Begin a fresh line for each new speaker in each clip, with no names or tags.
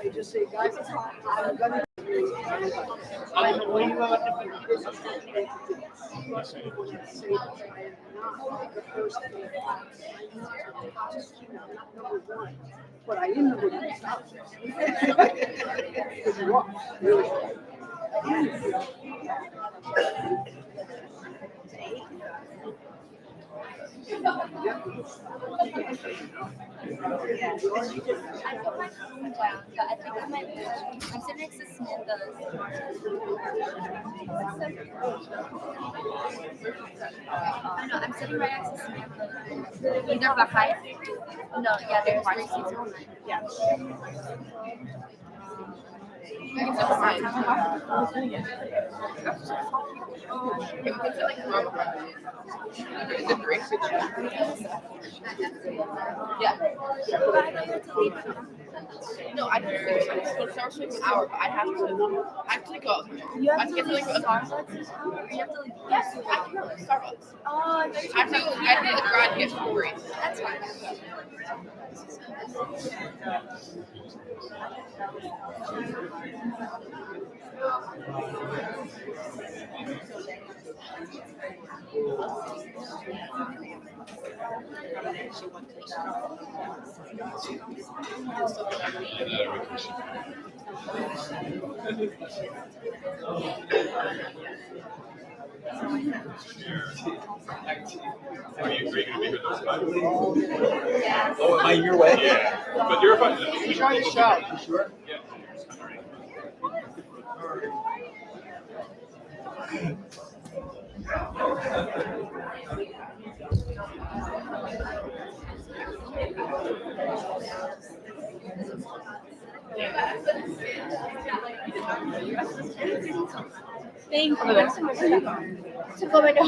They just say, guys, I'm gonna but I am number one. Because you are, really.
I put my phone down, but I think I might be. I'm sitting next to Samantha. I know, I'm sitting right next to Samantha. Either behind. No, yeah, there's 3 seats on mine. Yeah.
Yeah. No, I can finish it. So it starts with an hour, but I have to go.
You
I
have to
get to
leave
like
Starbucks? You have to leave.
yes, I can go to Starbucks.
Oh, I thought you
I have to go. I have to grind and get some breeze.
That's fine.
Are you going to be with those guys?
Oh, am I your way?
Yeah. But you're fine.
We try to shout, you sure?
Yeah.
Thank you. To go right now.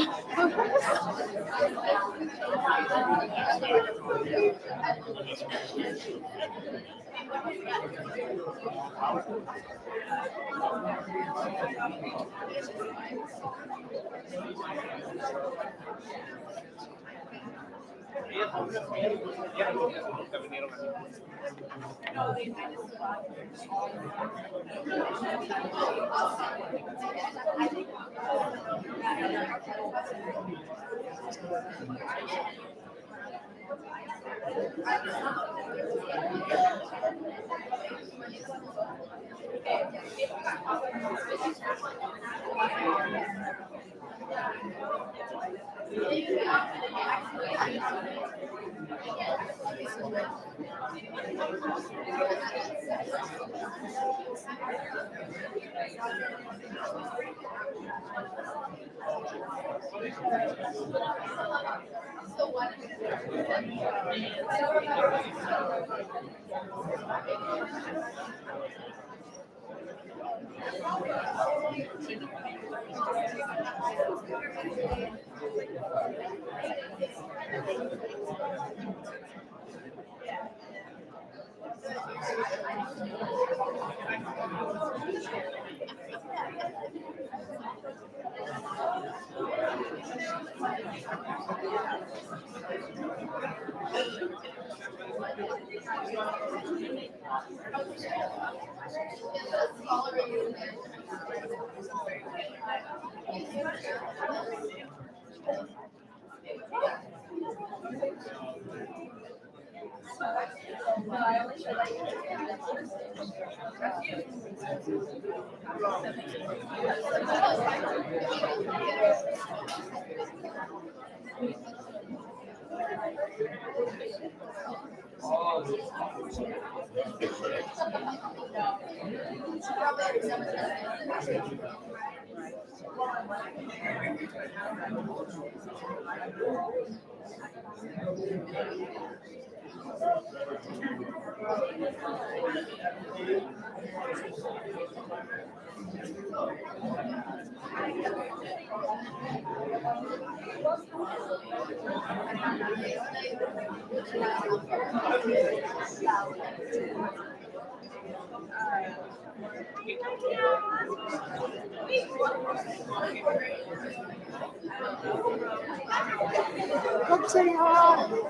Come say hi.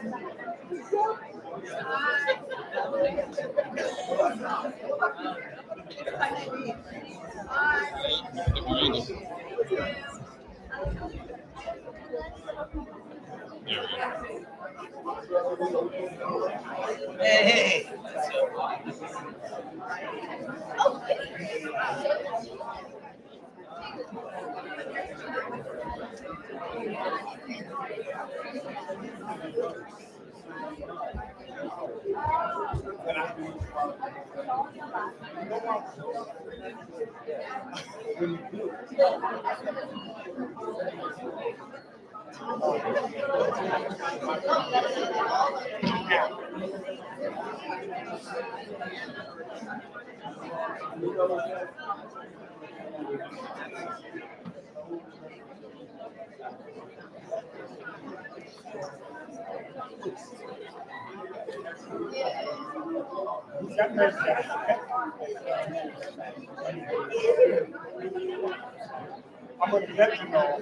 Hey.
I'm going to let you know.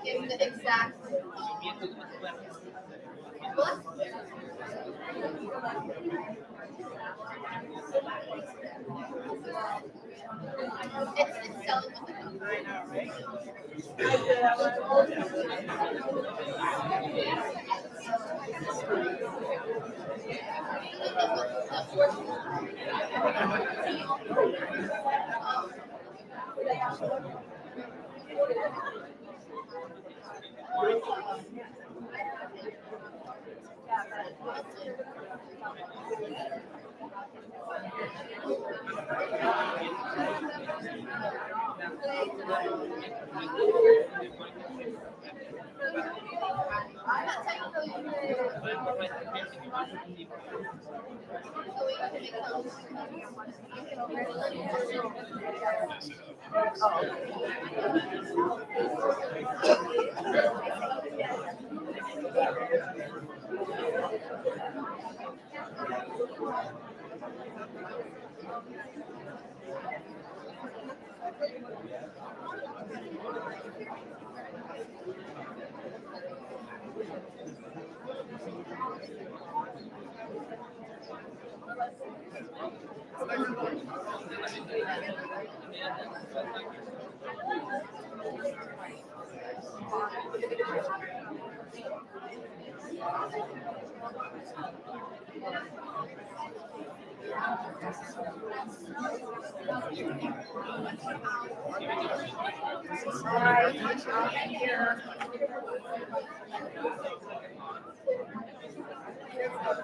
Give the exact. What? It's selling with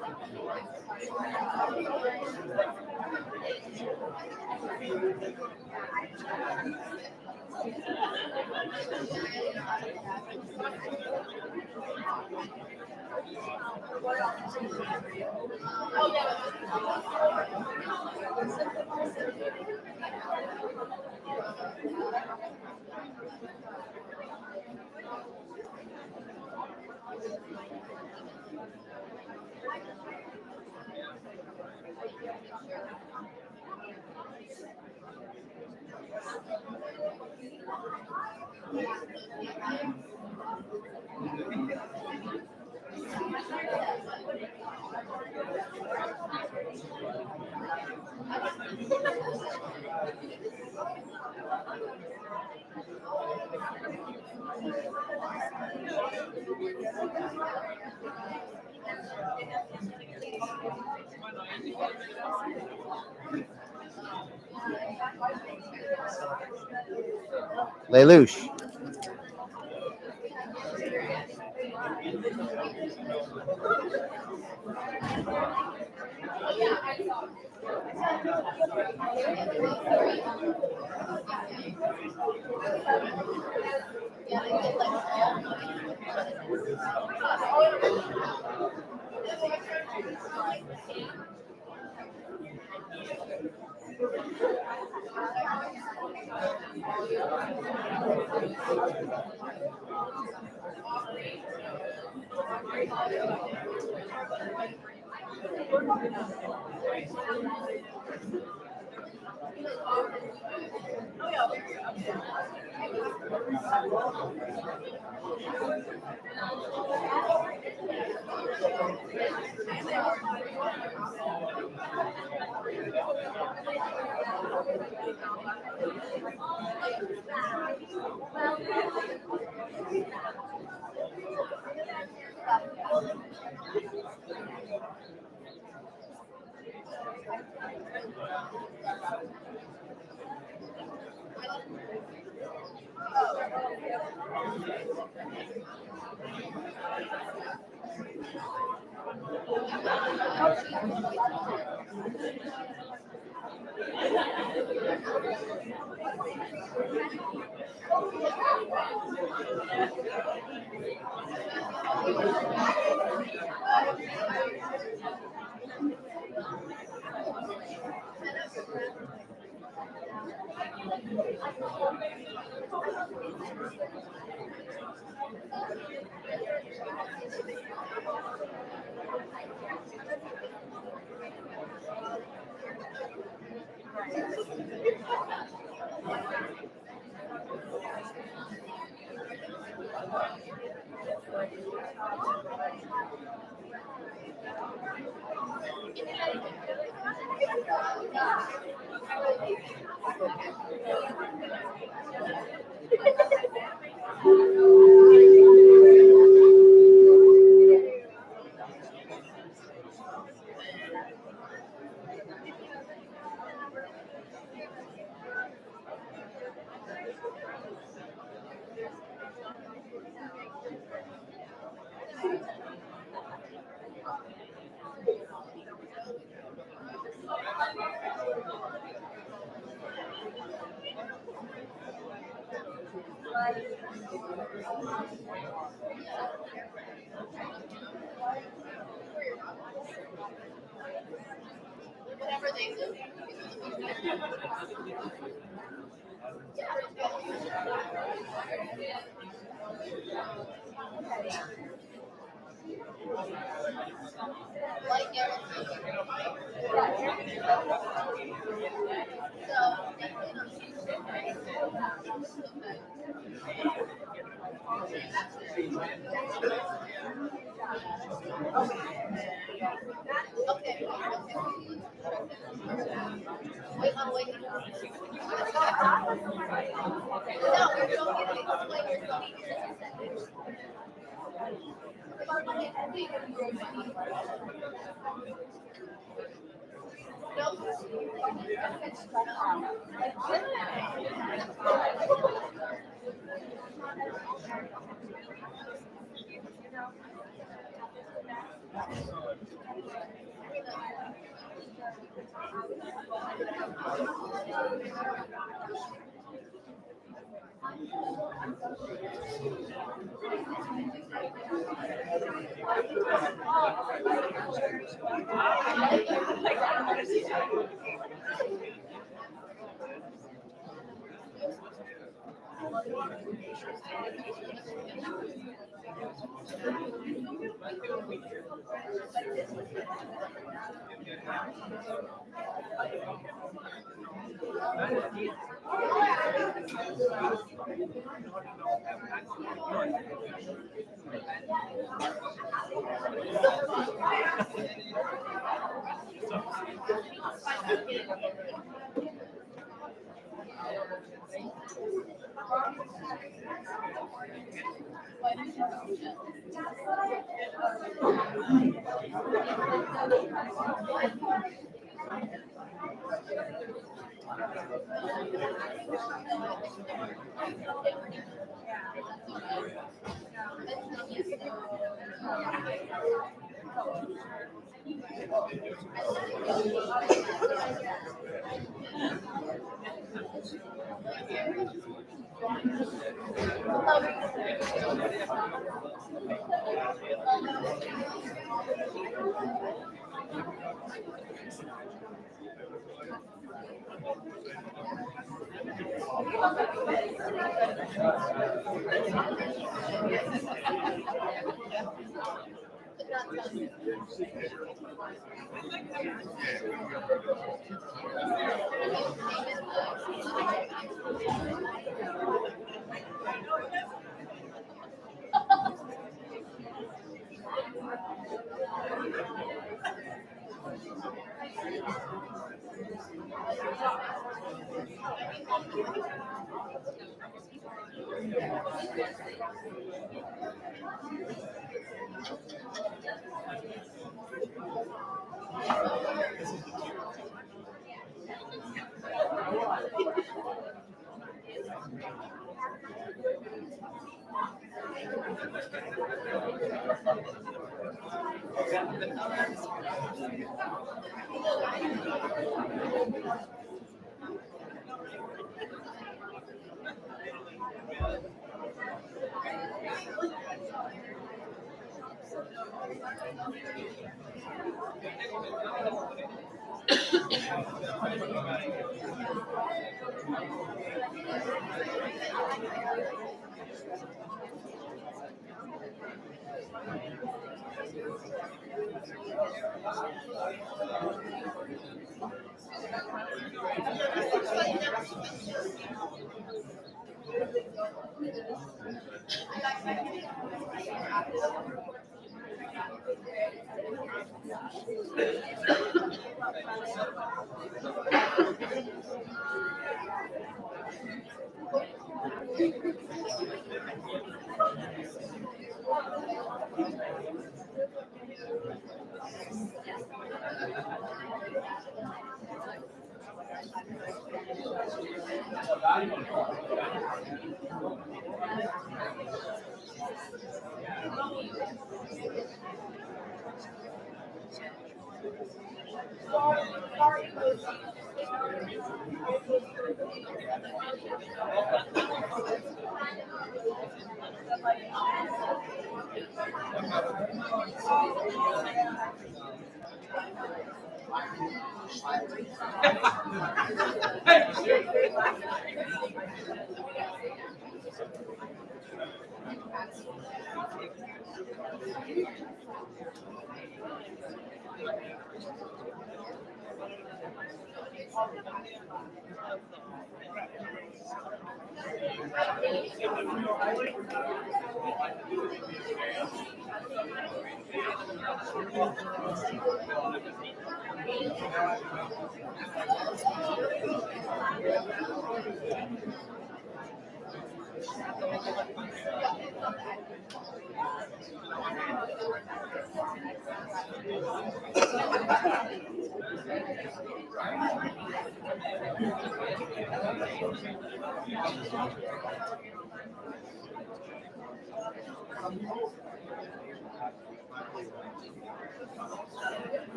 the
Lelouch.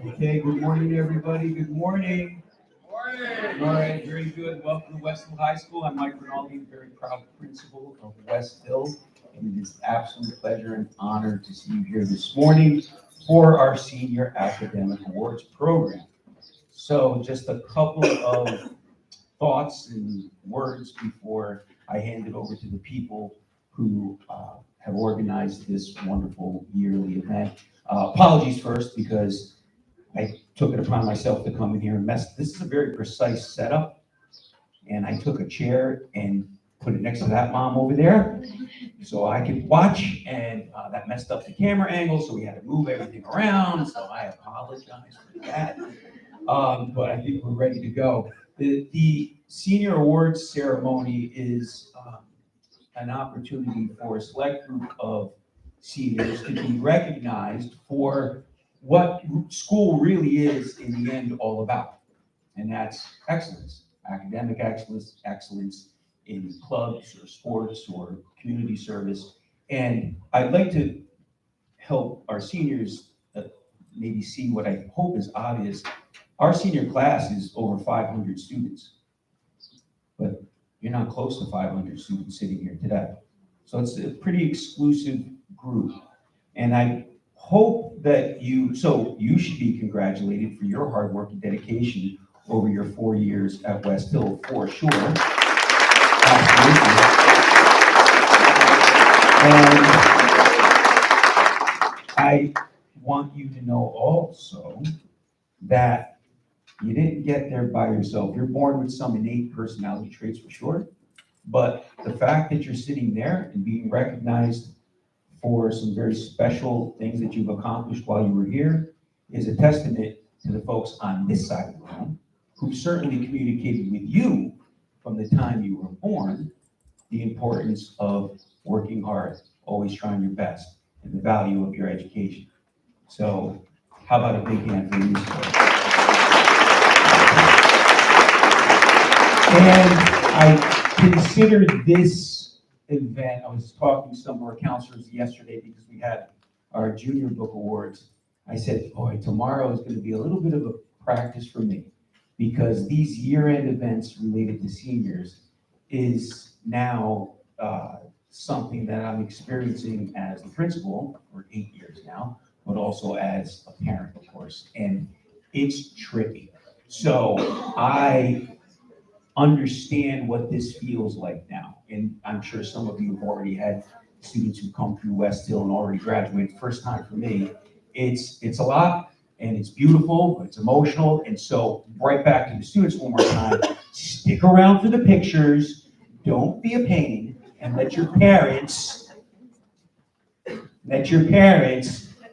Okay, good morning, everybody. Good morning. All right, very good. Welcome to Westhill High School. I'm Mike Rinaldi, very proud principal of Westhill. And it is an absolute pleasure and honor to see you here this morning for our Senior Academic Awards program. So just a couple of thoughts and words before I hand it over to the people who have organized this wonderful yearly event. Apologies first, because I took it upon myself to come in here and mess. This is a very precise setup. And I took a chair and put it next to that mom over there so I could watch, and that messed up the camera angle, so we had to move everything around. So I apologize for that. But I think we're ready to go. The Senior Awards ceremony is an opportunity for a select group of seniors to be recognized for what school really is in the end all about. And that's excellence, academic excellence, excellence in clubs or sports or community service. And I'd like to help our seniors maybe see what I hope is obvious. Our senior class is over 500 students, but you're not close to 500 students sitting here today. So it's a pretty exclusive group. And I hope that you should be congratulated for your hard work and dedication over your 4 years at Westhill, for sure. Absolutely. And I want you to know also that you didn't get there by yourself. You're born with some innate personality traits for sure, but the fact that you're sitting there and being recognized for some very special things that you've accomplished while you were here is a testament to the folks on this side of the room who certainly communicated with you from the time you were born the importance of working hard, always trying your best, and the value of your education. So how about a big hand for these folks? And I consider this event, I was talking to some of our counselors yesterday because we had our junior book awards. I said, boy, tomorrow is going to be a little bit of a practice for me, because these year-end events related to seniors is now something that I'm experiencing as the principal for 8 years now, but also as a parent, of course, and it's tricky. So I understand what this feels like now. And I'm sure some of you have already had students who come through Westhill and already graduated. First time for me. It's a lot, and it's beautiful, it's emotional. And so right back to the students one more time, stick around for the pictures, don't be a pain, and let your parents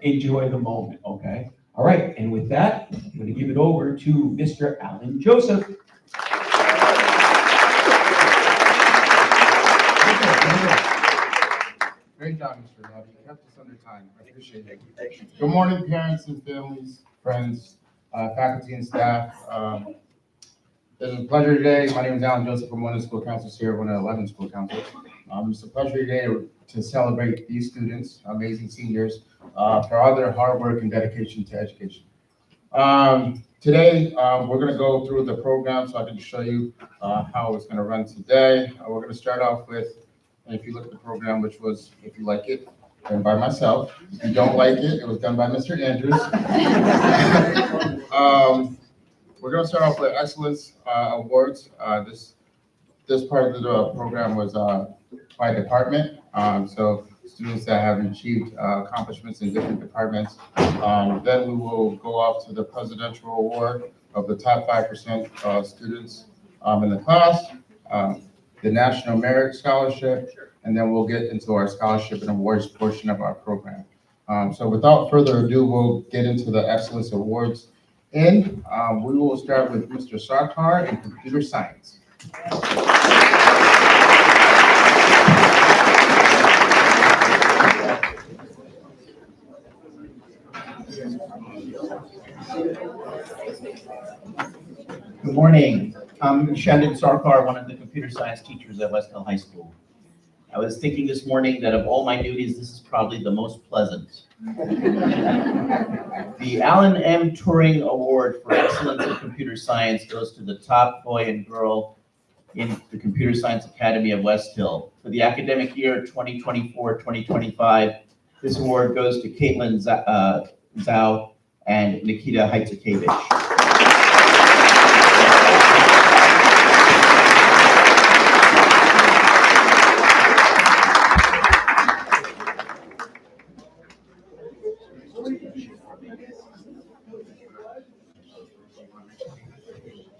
enjoy the moment, okay? All right, and with that, I'm going to give it over to Mr. Alan Joseph.
Great job, Mr. Love. You kept us under time. I appreciate it. Good morning, parents and families, friends, faculty and staff. It's a pleasure today. My name is Alan Joseph. I'm one of the school counselors here, one of the 11 school counselors. It's a pleasure today to celebrate these students, amazing seniors, for all their hard work and dedication to education. Today, we're going to go through the program so I can show you how it's going to run today. We're going to start off with, and if you look at the program, which was, if you like it, done by myself. If you don't like it, it was done by Mr. Andrews. We're going to start off with Excellence Awards. This part of the program was by department. So students that have achieved accomplishments in different departments. Then we will go off to the Presidential Award of the top 5% students in the class, the National Merit Scholarship, and then we'll get into our scholarship and awards portion of our program. So without further ado, we'll get into the Excellence Awards. And we will start with Mr. Sarkar in computer science.
Good morning. I'm Shandon Sarkar, one of the computer science teachers at Westhill High School. I was thinking this morning that of all my duties, this is probably the most pleasant. The Alan M. Turing Award for Excellence in Computer Science goes to the top boy and girl in the Computer Science Academy of Westhill. For the academic year 2024-2025, this award goes to Caitlin Zhao and Nikita Heitzakevich.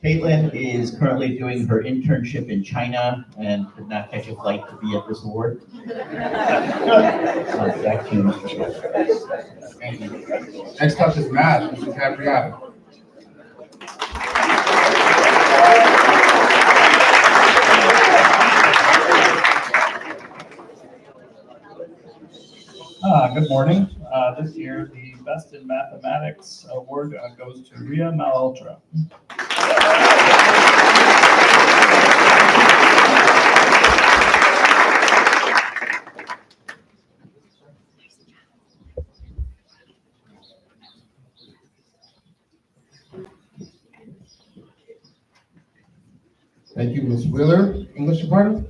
Caitlin is currently doing her internship in China and could not catch a flight to be at this award. Back to you, Mr. Chair.
Thank you. Next up is math, Mr. Capriato.
Good morning. This year, the Best in Mathematics Award goes to Ria Malhotra.
Thank you, Ms. Wheeler, English department.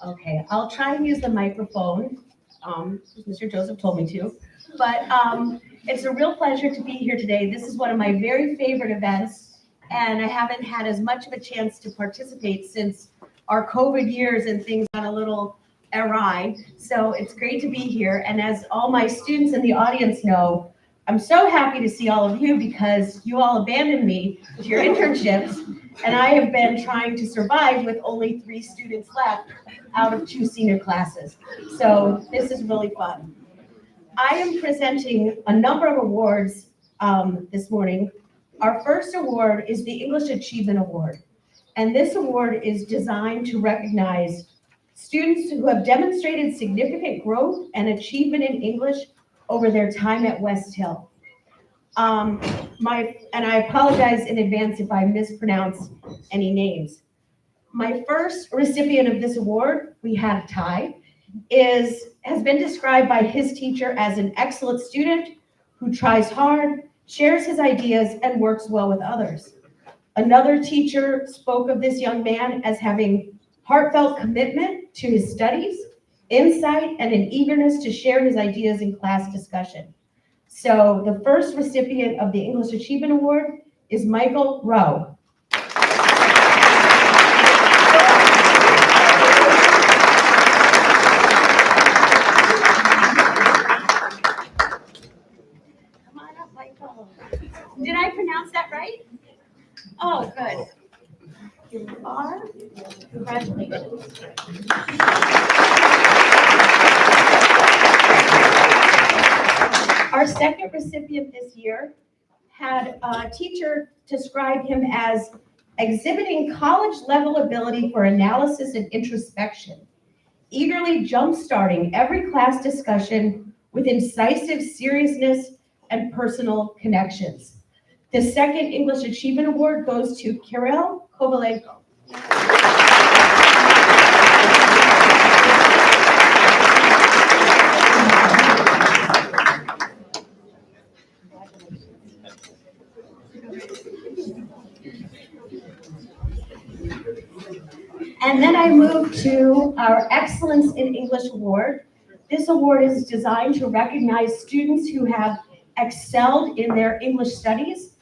Okay, I'll try and use the microphone. Mr. Joseph told me to, but it's a real pleasure to be here today. This is one of my very favorite events, and I haven't had as much of a chance to participate since our COVID years and things got a little awry. So it's great to be here. And as all my students in the audience know, I'm so happy to see all of you because you all abandoned me to your internships, and I have been trying to survive with only 3 students left out of 2 senior classes. So this is really fun. I am presenting a number of awards this morning. Our first award is the English Achievement Award. And this award is designed to recognize students who have demonstrated significant growth and achievement in English over their time at Westhill. And I apologize in advance if I mispronounce any names. My first recipient of this award, we had a tie, has been described by his teacher as an excellent student who tries hard, shares his ideas, and works well with others. Another teacher spoke of this young man as having heartfelt commitment to his studies, insight, and an eagerness to share his ideas in class discussion. So the first recipient of the English Achievement Award is Michael Rowe. Come on up, Michael. Did I pronounce that right? Oh, good. Here you are. Congratulations. Our second recipient this year had a teacher describe him as exhibiting college-level ability for analysis and introspection, eagerly jump-starting every class discussion with incisive seriousness and personal connections. The second English Achievement Award goes to Kirill Kovalenko. And then I move to our Excellence in English Award. This award is designed to recognize students who have excelled in their English studies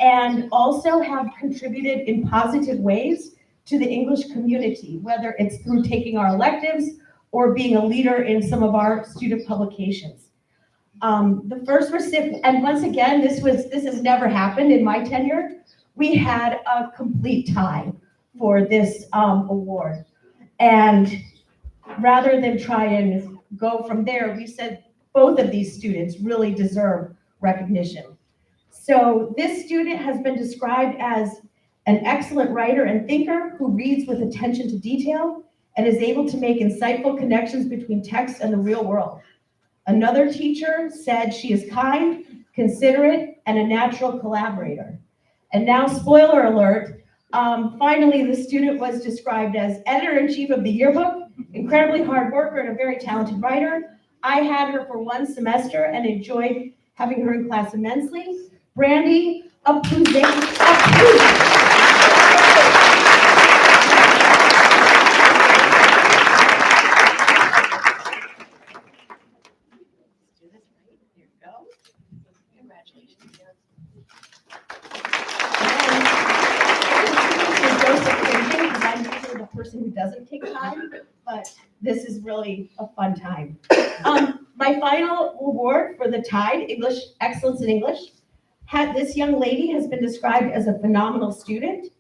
and also have contributed in positive ways to the English community, whether it's through taking our electives or being a leader in some of our student publications. The first recipient, and once again, this has never happened in my tenure. We had a complete tie for this award. And rather than try and go from there, we said both of these students really deserve recognition. So this student has been described as an excellent writer and thinker who reads with attention to detail and is able to make insightful connections between text and the real world. Another teacher said she is kind, considerate, and a natural collaborator. And now, spoiler alert, finally, the student was described as editor-in-chief of the yearbook, incredibly hard worker and a very talented writer. I had her for one semester and enjoyed having her in class immensely. Brandy Apuzé. The person who doesn't take time, but this is really a fun time. My final award for the Tide English Excellence in English this young lady has been described as a phenomenal student.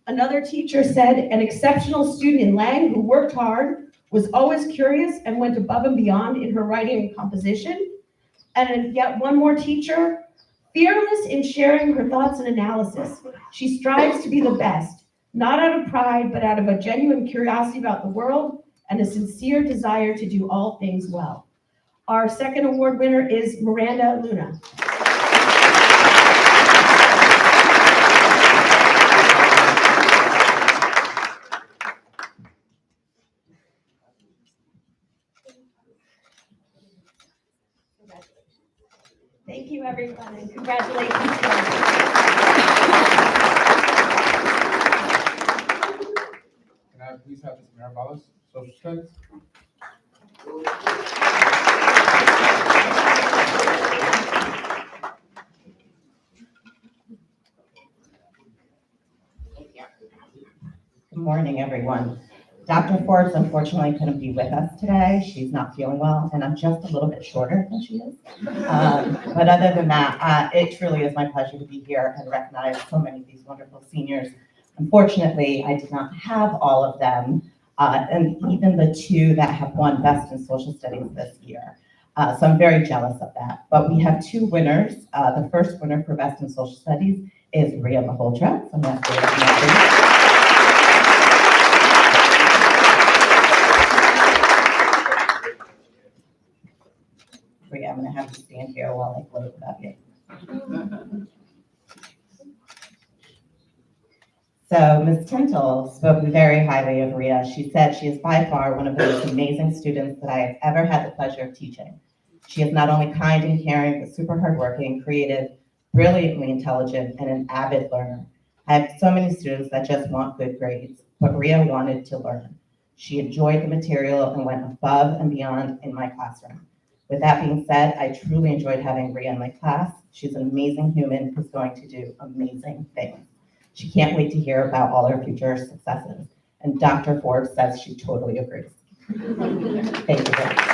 Another teacher said an exceptional student in Lang who worked hard, was always curious, and went above and beyond in her writing and composition. And yet one more teacher, fearless in sharing her thoughts and analysis. She strives to be the best, not out of pride, but out of a genuine curiosity about the world and a sincere desire to do all things well. Our second award winner is Miranda Luna. Thank you, everyone, and congratulations to everyone.
Can I please have Ms. Mirabalos, social studies?
Good morning, everyone. Dr. Forbes unfortunately couldn't be with us today. She's not feeling well, and I'm just a little bit shorter than she is. But other than that, it truly is my pleasure to be here and recognize so many of these wonderful seniors. Unfortunately, I did not have all of them, and even the two that have won Best in Social Studies this year. So I'm very jealous of that. But we have two winners. The first winner for Best in Social Studies is Ria Malhotra. So I'm going to I'm going to have to stand here while I float about you. So Ms. Tintle spoke very highly of Ria. She said she is by far one of the most amazing students that I have ever had the pleasure of teaching. She is not only kind and caring, but super hardworking, creative, brilliantly intelligent, and an avid learner. I have so many students that just want good grades, but Ria wanted to learn. She enjoyed the material and went above and beyond in my classroom. With that being said, I truly enjoyed having Rhea in my class. She's an amazing human who's going to do amazing things. She can't wait to hear about all her future successes. And Dr. Forbes says she totally agrees. Thank you very much.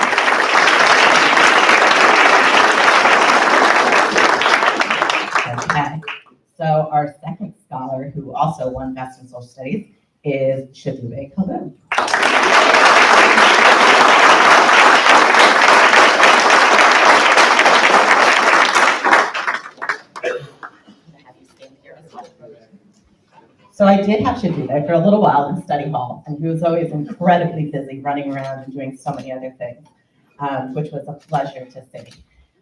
Okay, so our second scholar who also won Best in Social Studies is Shadube Kalun. So I did have Shadube for a little while in study hall, and he was always incredibly busy running around and doing so many other things, which was a pleasure to see.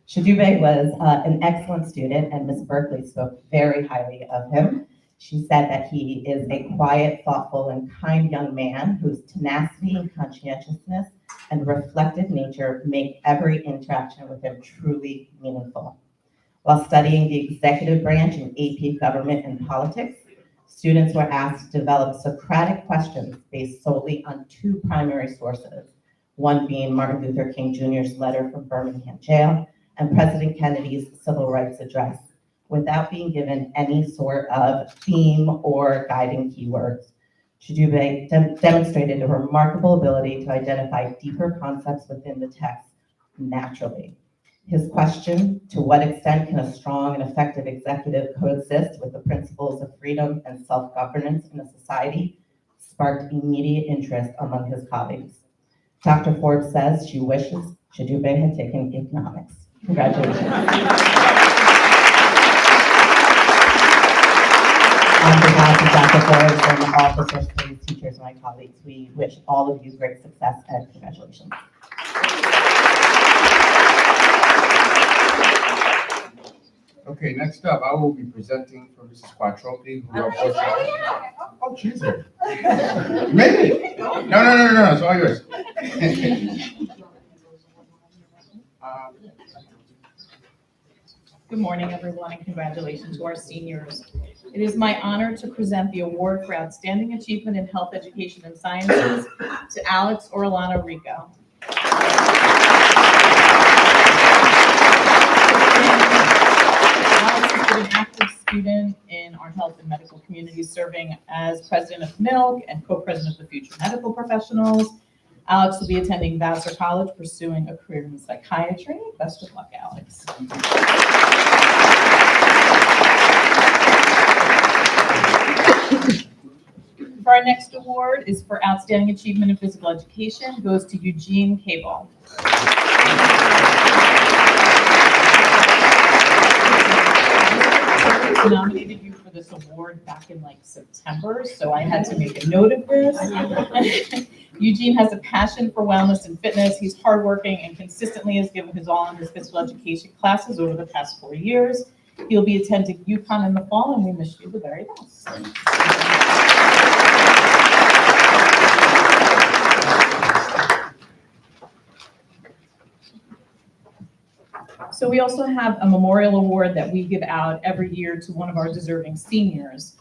Shadube was an excellent student, and Miss Berkeley spoke very highly of him. She said that he is a quiet, thoughtful, and kind young man whose tenacity, conscientiousness, and reflective nature make every interaction with him truly meaningful. While studying the executive branch in AP Government and Politics, students were asked to develop Socratic questions based solely on two primary sources, one being Martin Luther King Jr.'s letter from Birmingham jail and President Kennedy's civil rights address, without being given any sort of theme or guiding keywords. Shadube demonstrated a remarkable ability to identify deeper concepts within the text naturally. His question, to what extent can a strong and effective executive coexist with the principles of freedom and self-governance in a society, sparked immediate interest among his colleagues. Dr. Forbes says she wishes Shadube had taken economics. Congratulations. On behalf of Dr. Forbes and all the social studies teachers and my colleagues, we wish all of you great success and congratulations.
Okay, next up, I will be presenting for Mrs. Quattropi, who unfortunately. Oh, she's here. You made it. No, it's all yours.
Good morning, everyone, and congratulations to our seniors. It is my honor to present the award for Outstanding Achievement in Health Education and Sciences to Alex Orlano Rico. Alex has been an active student in our health and medical community, serving as president of MILC and co-president of the Future Medical Professionals. Alex will be attending Vassar College, pursuing a career in psychiatry. Best of luck, Alex. For our next award is for Outstanding Achievement in Physical Education, goes to Eugene Cable. I nominated you for this award back in like September, so I had to make a note of this. Eugene has a passion for wellness and fitness. He's hardworking and consistently has given his all in his physical education classes over the past 4 years. He'll be attending UConn in the fall, and we wish you the very best. So we also have a memorial award that we give out every year to one of our deserving seniors.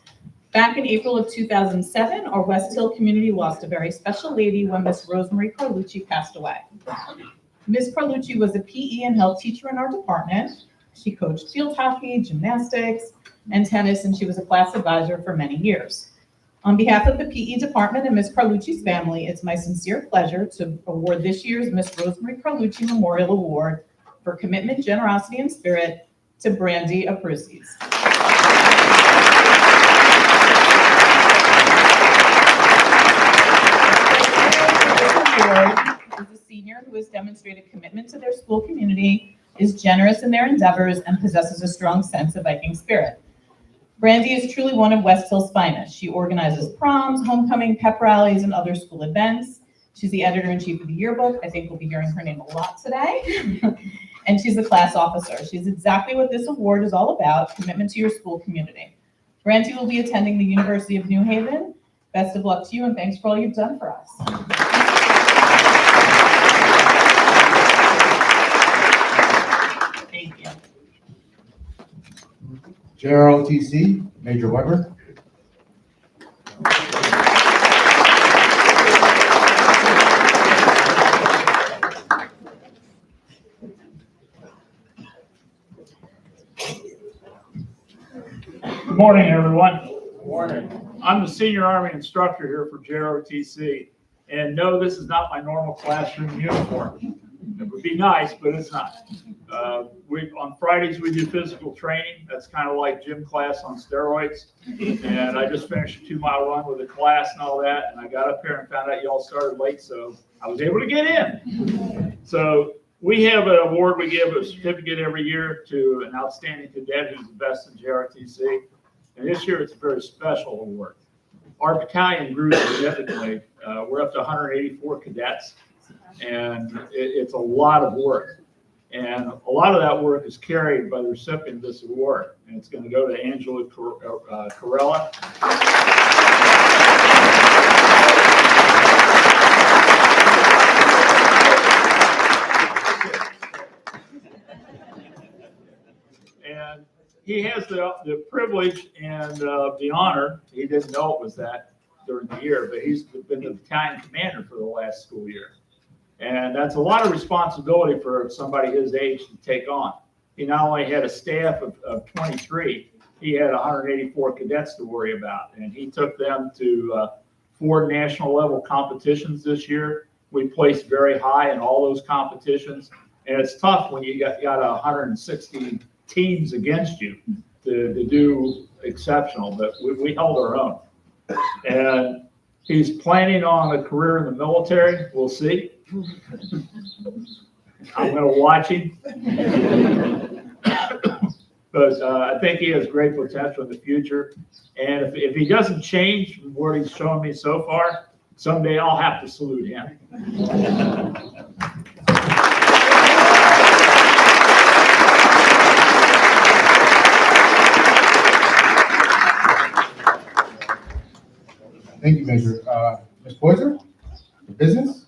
Back in April of 2007, our Westhill community lost a very special lady when Miss Rosemary Carlucci passed away. Miss Carlucci was a PE and health teacher in our department. She coached field hockey, gymnastics, and tennis, and she was a class advisor for many years. On behalf of the PE department and Miss Carlucci's family, it's my sincere pleasure to award this year's Miss Rosemary Carlucci Memorial Award for commitment, generosity, and spirit to Brandy Abruzzi. Is a senior who has demonstrated commitment to their school community, is generous in their endeavors, and possesses a strong sense of Viking spirit. Brandy is truly one of Westhill's finest. She organizes proms, homecoming, pep rallies, and other school events. She's the editor-in-chief of the yearbook. I think we'll be hearing her name a lot today. And she's a class officer. She's exactly what this award is all about, commitment to your school community. Brandy will be attending the University of New Haven. Best of luck to you, and thanks for all you've done for us. Thank you.
JROTC, Major Weber.
Good morning, everyone. Morning. I'm the senior Army instructor here for JROTC. And no, this is not my normal classroom uniform. It would be nice, but it's not. On Fridays, we do physical training. That's kind of like gym class on steroids. And I just finished a 2-mile run with a class and all that. And I got up here and found out you all started late, so I was able to get in. So we have an award. We give a certificate every year to an outstanding cadet who's the best in JRTC. And this year, it's a very special award. Our battalion grew significantly. We're up to 184 cadets, and it's a lot of work. And a lot of that work is carried by the recipient of this award, and it's going to go to Angela Corella. And he has the privilege and the honor. He didn't know it was that during the year, but he's been the battalion commander for the last school year. And that's a lot of responsibility for somebody his age to take on. He not only had a staff of 23, he had 184 cadets to worry about. And he took them to 4 national level competitions this year. We placed very high in all those competitions. And it's tough when you got 160 teams against you to do exceptional, but we held our own. And he's planning on a career in the military. We'll see. I'm going to watch him. But I think he has great potential in the future. And if he doesn't change from what he's shown me so far, someday I'll have to salute him.
Thank you, Major. Ms. Poyser, for business?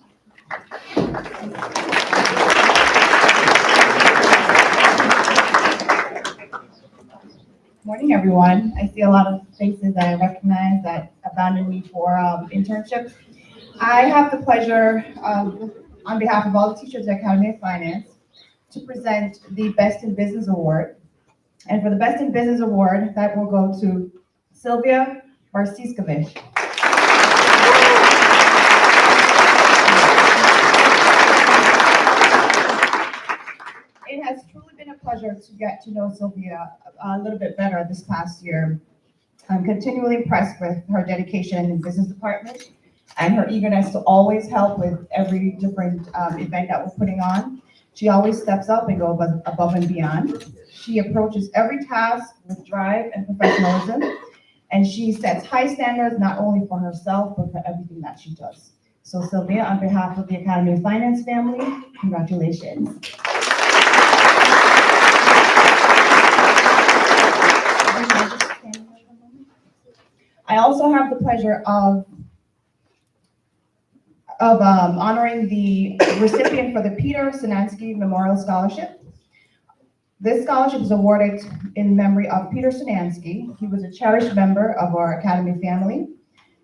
Morning, everyone. I see a lot of faces that I recognize that abandoned me for internships. I have the pleasure, on behalf of all the teachers at Academy of Finance, to present the Best in Business Award. And for the Best in Business Award, that will go to Sylvia Barsiskevich. It has truly been a pleasure to get to know Sylvia a little bit better this past year. I'm continually impressed with her dedication in business department and her eagerness to always help with every different event that we're putting on. She always steps up and goes above and beyond. She approaches every task with drive and professionalism, and she sets high standards not only for herself, but for everything that she does. So Sylvia, on behalf of the Academy of Finance family, congratulations. I also have the pleasure of honoring the recipient for the Peter Sinansky Memorial Scholarship. This scholarship is awarded in memory of Peter Sinansky. He was a cherished member of our Academy family.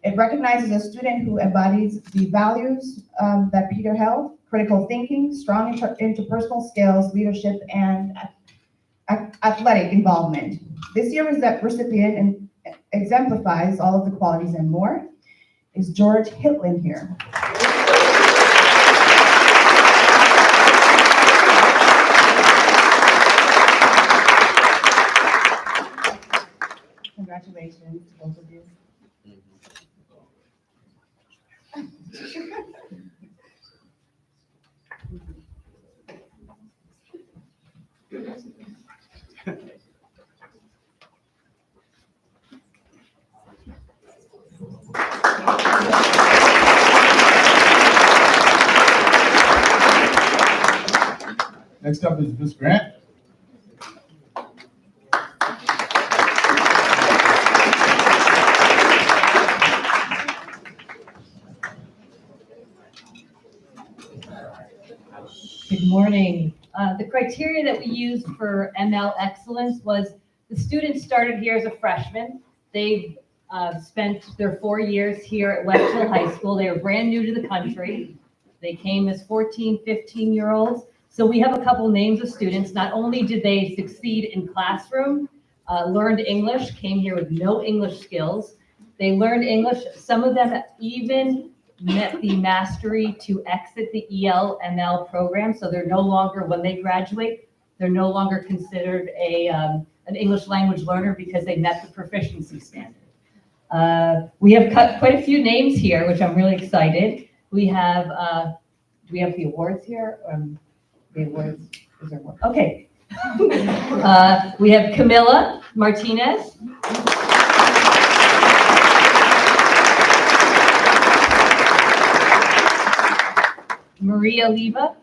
It recognizes a student who embodies the values that Peter held: critical thinking, strong interpersonal skills, leadership, and athletic involvement. This year's recipient exemplifies all of the qualities and more. Is George Hitlin here? Congratulations to both of you.
Next up is Ms. Grant.
Good morning. The criteria that we used for ML Excellence was the students started here as a freshman. They've spent their 4 years here at Westhill High School. They are brand new to the country. They came as 14, 15-year-olds. So we have a couple names of students. Not only did they succeed in classroom, learned English, came here with no English skills. They learned English. Some of them even met the mastery to exit the ELML program. So they're no longer, when they graduate, they're no longer considered an English language learner because they met the proficiency standard. We have cut quite a few names here, which I'm really excited. We have, do we have the awards here? The awards, is there one? Okay. We have Camilla Martinez. Maria Leva.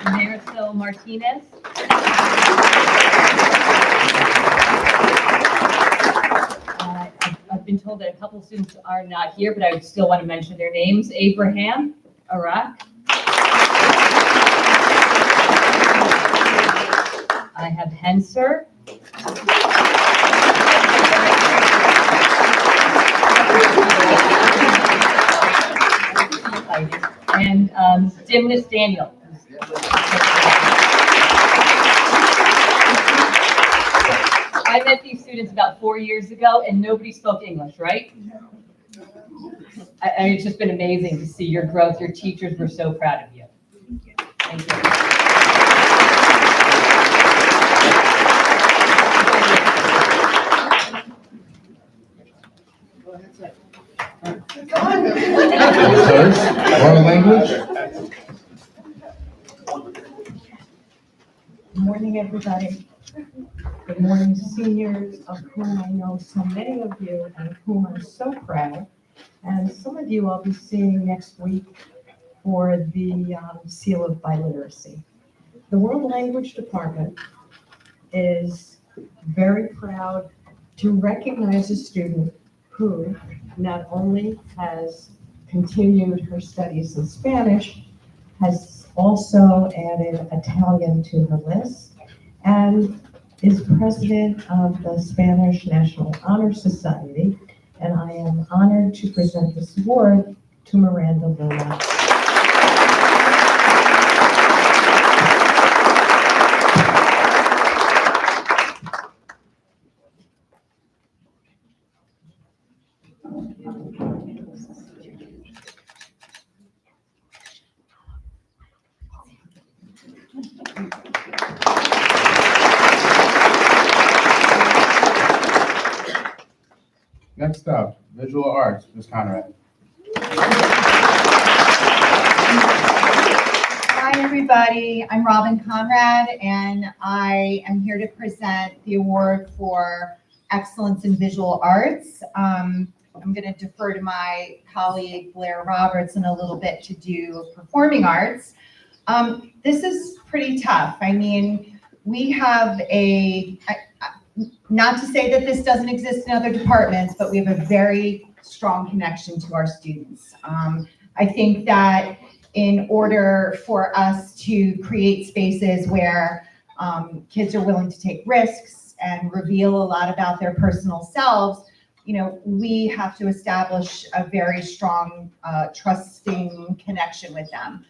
Marisol Martinez. I've been told that a couple students are not here, but I would still want to mention their names. Abraham Arak. I have Henser. And Dimnus Daniel. I met these students about 4 years ago and nobody spoke English, right? I mean, it's just been amazing to see your growth. Your teachers were so proud of you. Thank you.
World language?
Good morning, everybody. Good morning, seniors, of whom I know so many of you and of whom I'm so proud. And some of you I'll be seeing next week for the Seal of Biliteracy. The World Language Department is very proud to recognize a student who not only has continued her studies in Spanish, has also added Italian to her list, and is president of the Spanish National Honor Society. And I am honored to present this award to Miranda Luna.
Next up, visual arts, Ms. Conrad.
Hi, everybody. I'm Robin Conrad, and I am here to present the award for Excellence in Visual Arts. I'm going to defer to my colleague Blair Roberts in a little bit to do performing arts. This is pretty tough. I mean, we have not to say that this doesn't exist in other departments, but we have a very strong connection to our students. I think that in order for us to create spaces where kids are willing to take risks and reveal a lot about their personal selves, you know, we have to establish a very strong, trusting connection with them.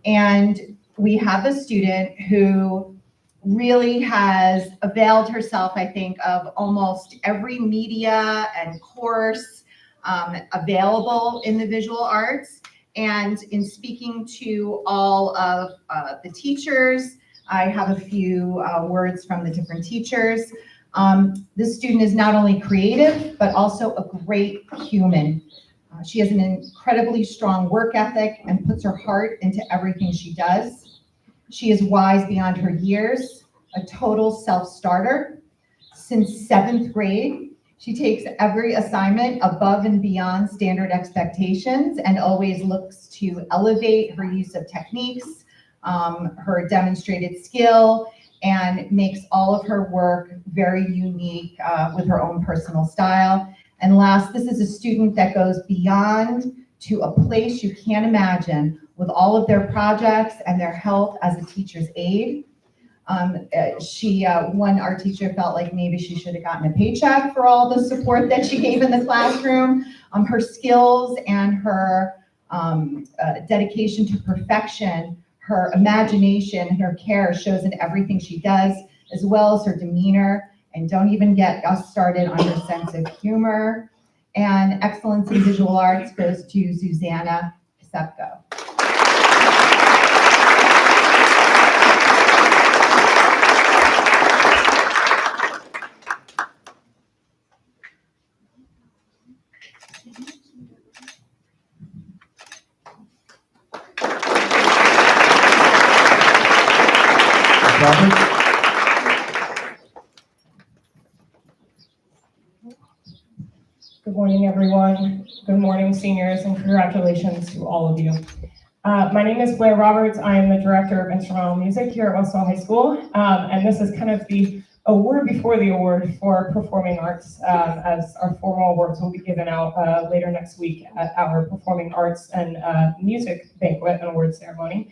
And we have a student who really has availed herself, I think, of almost every media and course available in the visual arts. And in speaking to all of the teachers, I have a few words from the different teachers. This student is not only creative, but also a great human. She has an incredibly strong work ethic and puts her heart into everything she does. She is wise beyond her years, a total self-starter. Since 7th grade, she takes every assignment above and beyond standard expectations and always looks to elevate her use of techniques, her demonstrated skill, and makes all of her work very unique with her own personal style. And last, this is a student that goes beyond to a place you can't imagine with all of their projects and their help as a teacher's aide. One art teacher felt like maybe she should have gotten a paycheck for all the support that she gave in the classroom. Her skills and her dedication to perfection, her imagination and her care shows in everything she does, as well as her demeanor. And don't even get us started on her sense of humor. And excellence in visual arts goes to Susanna Sepko.
Good morning, everyone. Good morning, seniors, and congratulations to all of you. My name is Blair Roberts. I am the Director of Instrumental Music here at Westhill High School, and this is kind of the award before the award for performing arts, as our formal awards will be given out later next week at our Performing Arts and Music Banquet and Award Ceremony.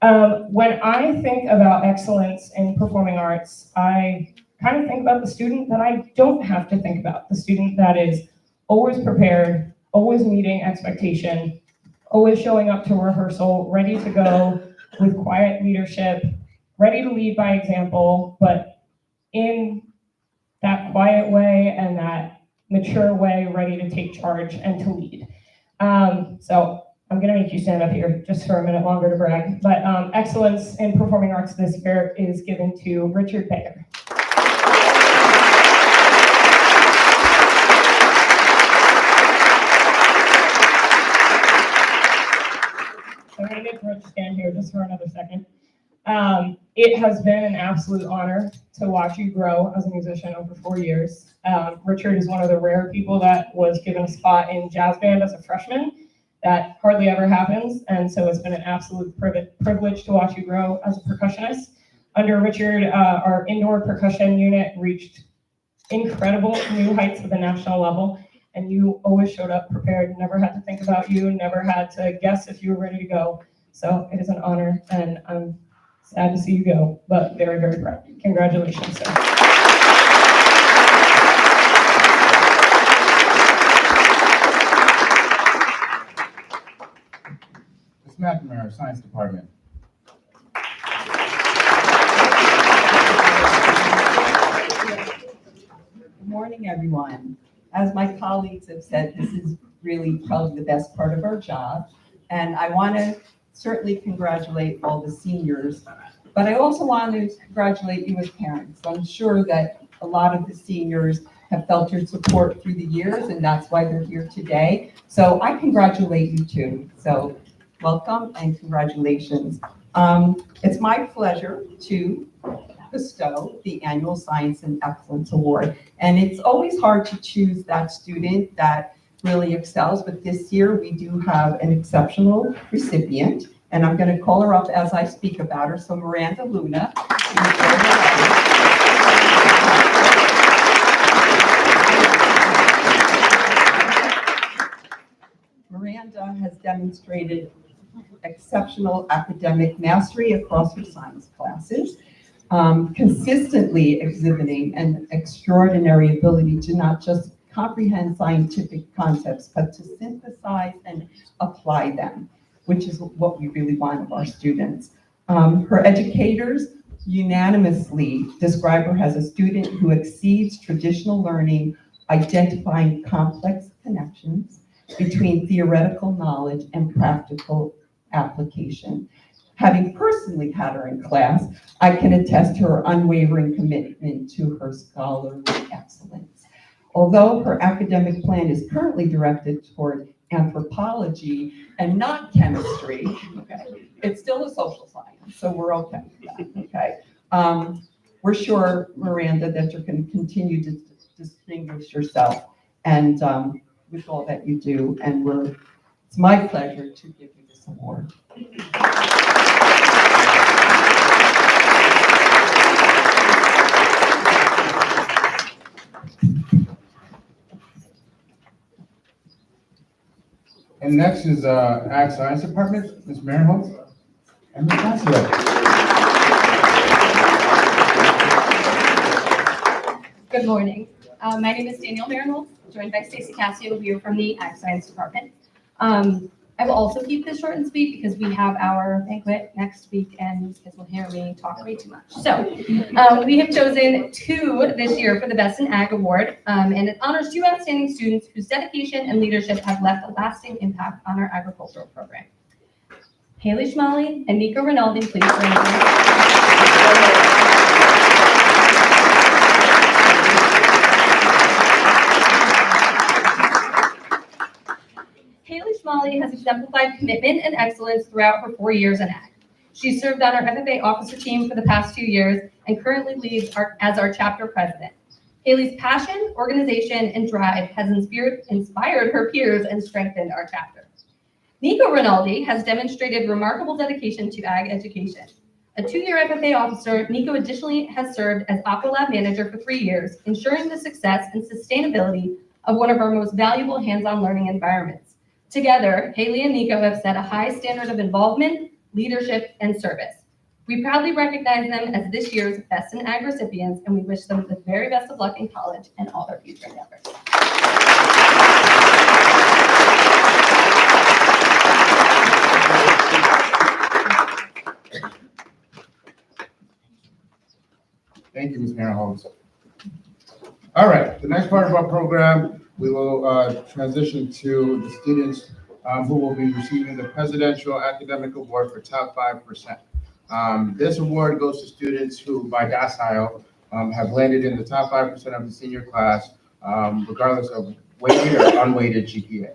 When I think about excellence in performing arts, I kind of think about the student that I don't have to think about, the student that is always prepared, always meeting expectation, always showing up to rehearsal, ready to go with quiet leadership, ready to lead by example, but in that quiet way and that mature way, ready to take charge and to lead. So I'm gonna make you stand up here just for a minute longer to brag, but excellence in performing arts this year is given to Richard Baker. I'm gonna get Rich to stand here just for another second. It has been an absolute honor to watch you grow as a musician over 4 years. Richard is one of the rare people that was given a spot in jazz band as a freshman. That hardly ever happens, and so it's been an absolute privilege to watch you grow as a percussionist. Under Richard, our indoor percussion unit reached incredible new heights at the national level, and you always showed up prepared, never had to think about you, never had to guess if you were ready to go. So it is an honor, and I'm sad to see you go, but very, very proud. Congratulations, sir.
McNamara, Science Department.
Good morning, everyone. As my colleagues have said, this is really probably the best part of our job. And I want to certainly congratulate all the seniors, but I also want to congratulate you as parents. I'm sure that a lot of the seniors have felt your support through the years, and that's why they're here today. So I congratulate you too. So welcome and congratulations. It's my pleasure to bestow the Annual Science and Excellence Award. And it's always hard to choose that student that really excels, but this year we do have an exceptional recipient, and I'm going to call her up as I speak about her. So Miranda Luna. Miranda has demonstrated exceptional academic mastery across her science classes, consistently exhibiting an extraordinary ability to not just comprehend scientific concepts, but to synthesize and apply them, which is what we really want of our students. Her educators unanimously describe her as a student who exceeds traditional learning, identifying complex connections between theoretical knowledge and practical application. Having personally had her in class, I can attest to her unwavering commitment to her scholarly excellence. Although her academic plan is currently directed toward anthropology and not chemistry, okay, it's still a social science, so we're okay with that, okay? We're sure, Miranda, that you're going to continue to distinguish yourself and with all that you do, and it's my pleasure to give you this award.
And next is Ag Science Department, Ms. Marinholtz and Ms. Garcia.
Good morning. My name is Danielle Marinholtz, joined by Stacey Cassio here from the Ag Science Department. I will also keep this short and sweet because we have our banquet next week and you guys will hear me talk way too much. So we have chosen two this year for the Best in Ag Award, and it honors two outstanding students whose dedication and leadership have left a lasting impact on our agricultural program. Haley Schmalley and Nico Rinaldi, please join me. Haley Schmalley has exemplified commitment and excellence throughout her 4 years in ag. She served on our FFA officer team for the past 2 years and currently leads as our chapter president. Haley's passion, organization, and drive has inspired her peers and strengthened our chapter. Nico Rinaldi has demonstrated remarkable dedication to ag education. A 2-year FFA officer, Nico additionally has served as Aqua Lab manager for 3 years, ensuring the success and sustainability of one of our most valuable hands-on learning environments. Together, Haley and Nico have set a high standard of involvement, leadership, and service. We proudly recognize them as this year's Best in Ag recipients, and we wish them the very best of luck in college and all their future endeavors.
Thank you, Ms. Holmes. All right, the next part of our program, we will transition to the students who will be receiving the Presidential Academic Award for Top 5%. This award goes to students who, by decile, have landed in the top 5% of the senior class, regardless of weighted or unweighted GPA.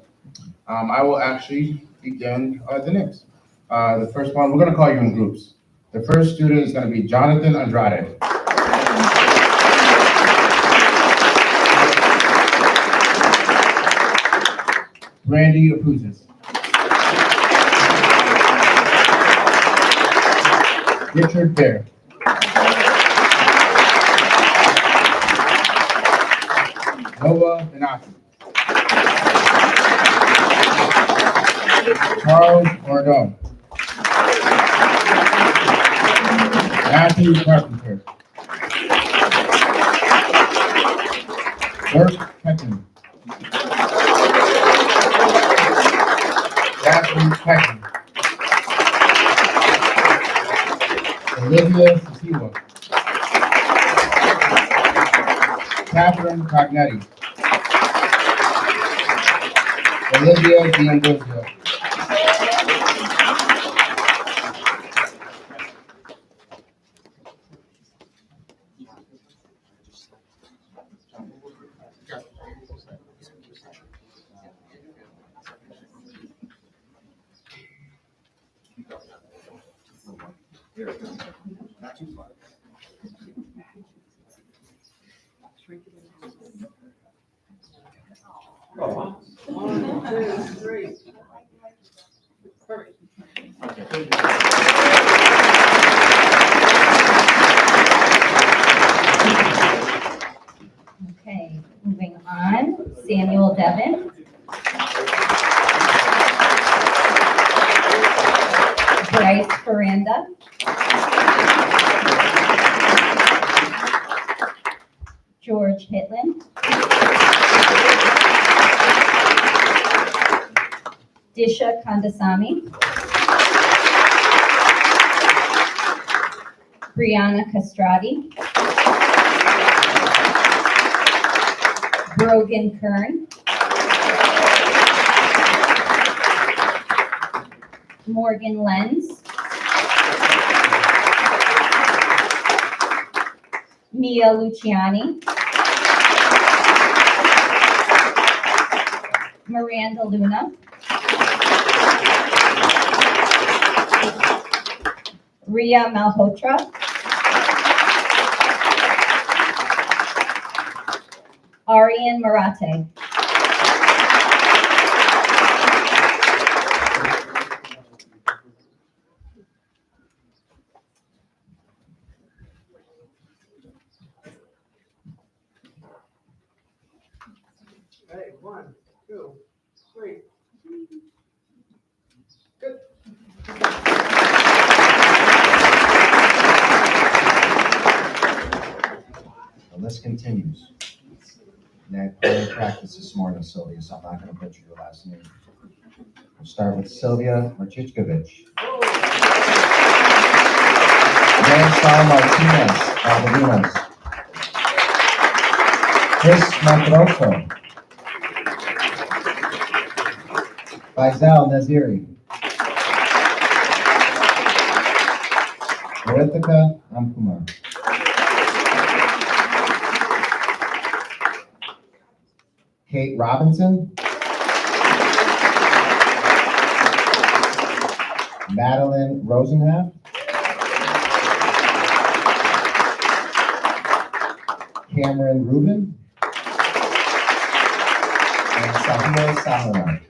I will actually begin the names. The first one, we're going to call you in groups. The first student is going to be Jonathan Andrade. Randy Apuzis. Richard Bear. Noah Benaki. Charles Ordon. Matthew Carpenter. Dirk Peckin. Catherine Peckin. Olivia Siwa. Catherine Cognetti. Olivia D'Ambrosio.
Okay, moving on, Samuel Devon. Bryce Ferranda. George Hitlin. Disha Kandasamy. Brianna Castrati. Brogan Kern. Morgan Lenz. Mia Luciani. Miranda Luna. Ria Malhotra. Arian Marate.
Hey, 1, 2, 3. Good.
The list continues. And I played practice this morning, Sylvia, so I'm not gonna butcher your last name. We'll start with Sylvia Marchichkovich. Marisol Martinez, Valdivinas. Chris Macaroso. Faisal Naziri. Ritika Amkumar. Kate Robinson. Madeline Rosenham. Cameron Rubin. And Sahir Sahara.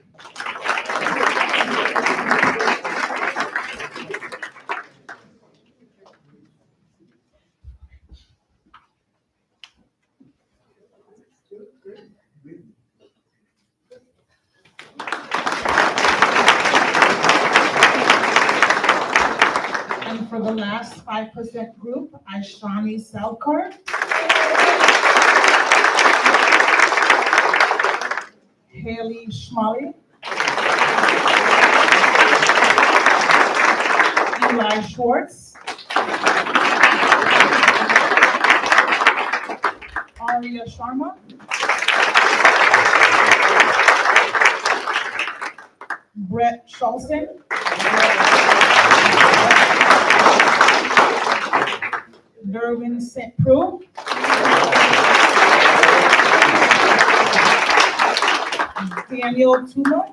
And for the last 5% group, Aishani Salkar. Haley Schmally. Eli Schwartz. Arya Sharma. Brett Schulzen. Derwin St. Prue. Daniel Tuma.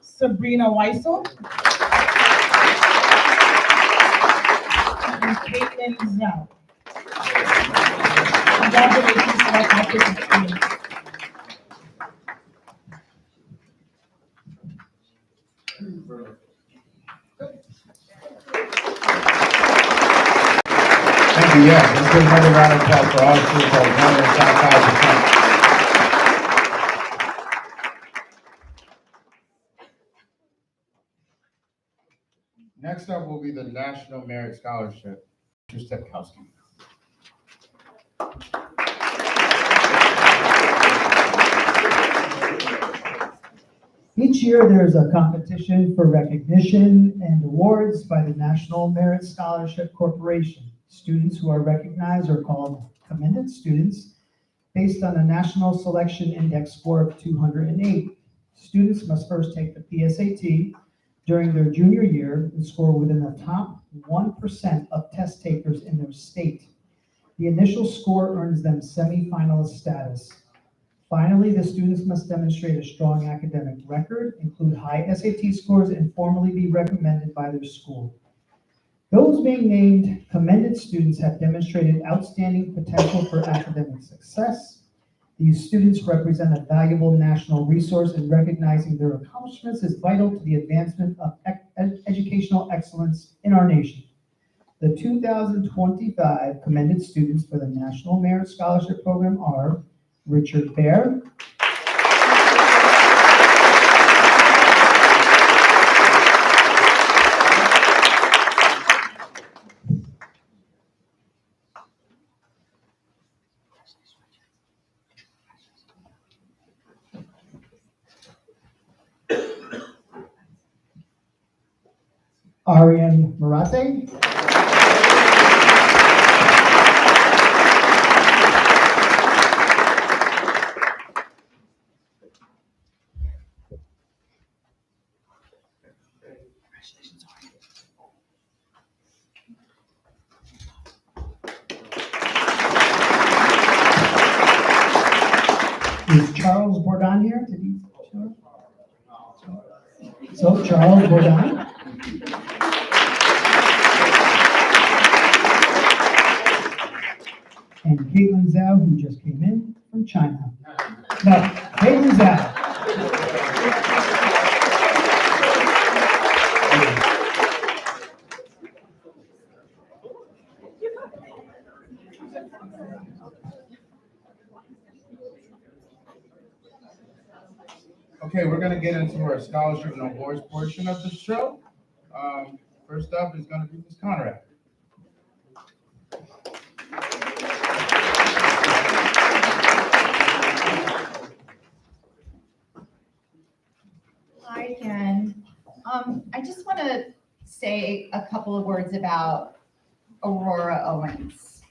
Sabrina Weissel. And Caitlin Zhao. Congratulations to our participants.
Thank you, yeah, let's give another round of applause for all the students that won their top 5%. Next up will be the National Merit Scholarship, Mr. Stepkowski.
Each year, there's a competition for recognition and awards by the National Merit Scholarship Corporation. Students who are recognized are called commended students based on a National Selection Index score of 208. Students must first take the PSAT during their junior year and score within the top 1% of test takers in their state. The initial score earns them semifinalist status. Finally, the students must demonstrate a strong academic record, include high SAT scores, and formally be recommended by their school. Those being named commended students have demonstrated outstanding potential for academic success. These students represent a valuable national resource, and recognizing their accomplishments is vital to the advancement of educational excellence in our nation. The 2025 commended students for the National Merit Scholarship Program are Richard Baer, Aryan Marate, is Charles Bourdon here? Did he show up? So Charles Bourdon. And Caitlin Zhao, who just came in from China. No, Caitlin Zhao.
Okay, we're gonna get into our scholarship and awards portion of the show. First up is gonna be Ms. Conrad.
Hi again. I just want to say a couple of words about Aurora Owens,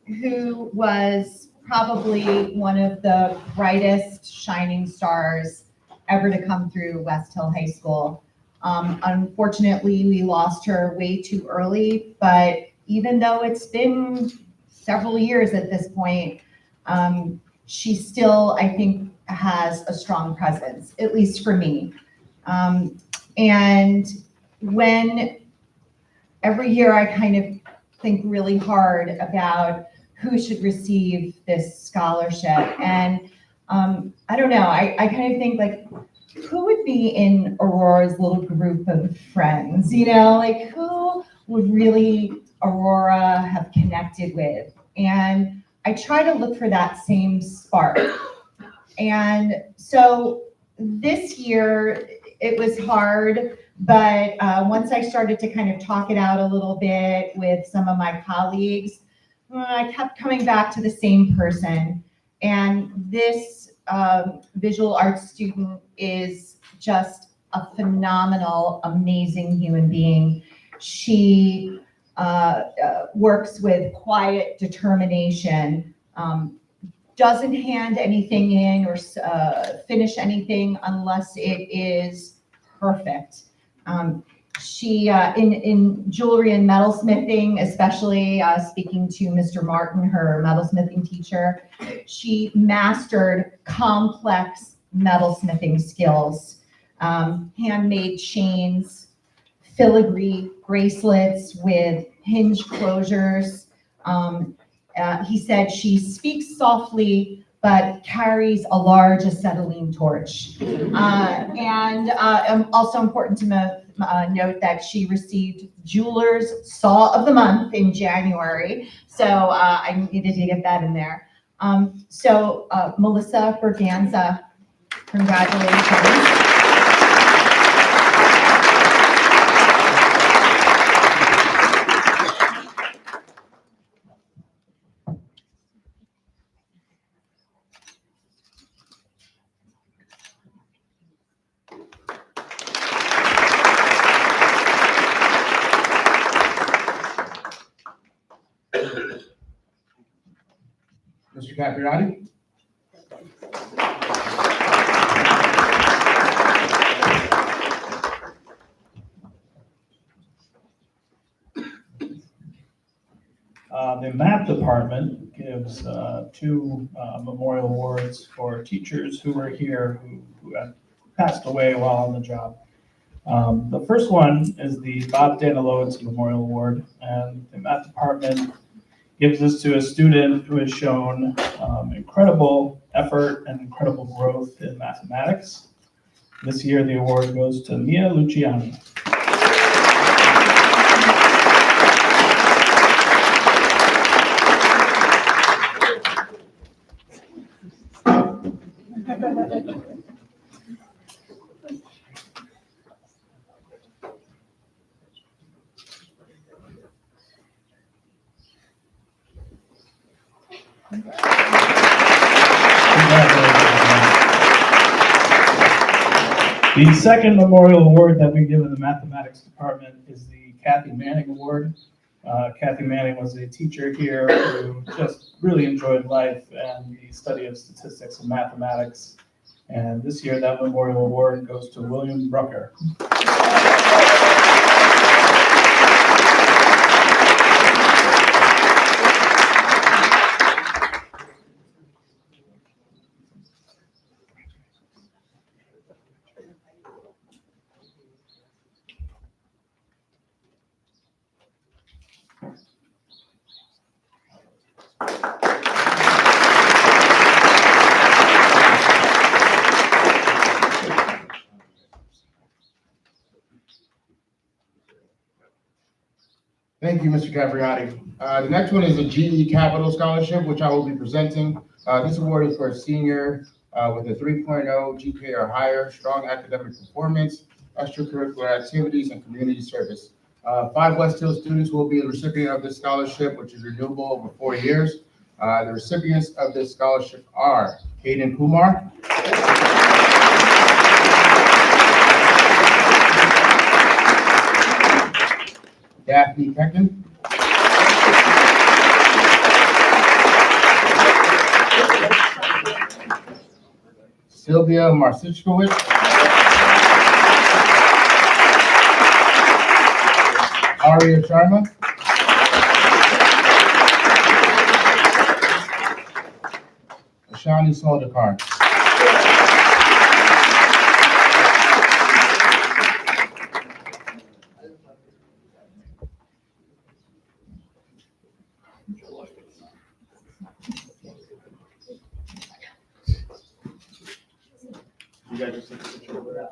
who was probably one of the brightest shining stars ever to come through Westhill High School. Unfortunately, we lost her way too early, but even though it's been several years at this point, she still, I think, has a strong presence, at least for me. And when every year I kind of think really hard about who should receive this scholarship. And I don't know, I kind of think like, who would be in Aurora's little group of friends? You know, like who would really Aurora have connected with? And I try to look for that same spark. And so this year it was hard, but once I started to kind of talk it out a little bit with some of my colleagues, I kept coming back to the same person. And this visual arts student is just a phenomenal, amazing human being. She works with quiet determination, doesn't hand anything in or finish anything unless it is perfect. She, in jewelry and metalsmithing, especially speaking to Mr. Martin, her metalsmithing teacher, she mastered complex metalsmithing skills, handmade chains, filigree bracelets with hinge closures. He said she speaks softly, but carries a large acetylene torch. And also important to note that she received Jeweler's Saw of the Month in January. So I needed to get that in there. Melissa Berganza, congratulations.
Mr. Capriati?
The math department gives two memorial awards for teachers who were here who have passed away while on the job. The first one is the Bob Danilowitz Memorial Award, and the math department gives this to a student who has shown incredible effort and incredible growth in mathematics. This year, the award goes to Mia Luciani. The second memorial award that we give in the mathematics department is the Kathy Manning Award. Kathy Manning was a teacher here who just really enjoyed life and the study of statistics and mathematics. And this year, that memorial award goes to William Brucker.
Thank you, Mr. Capriati. The next one is a GE Capital Scholarship, which I will be presenting. This award is for a senior with a 3.0 GPA or higher, strong academic performance, extracurricular activities, and community service. 5 Westhill students will be the recipient of this scholarship, which is renewable over 4 years. The recipients of this scholarship are Hayden Kumar, Daphne Peckin. Sylvia Marcichkowicz. Aria Sharma. Ashani Soldakar.
You guys just take a picture of that.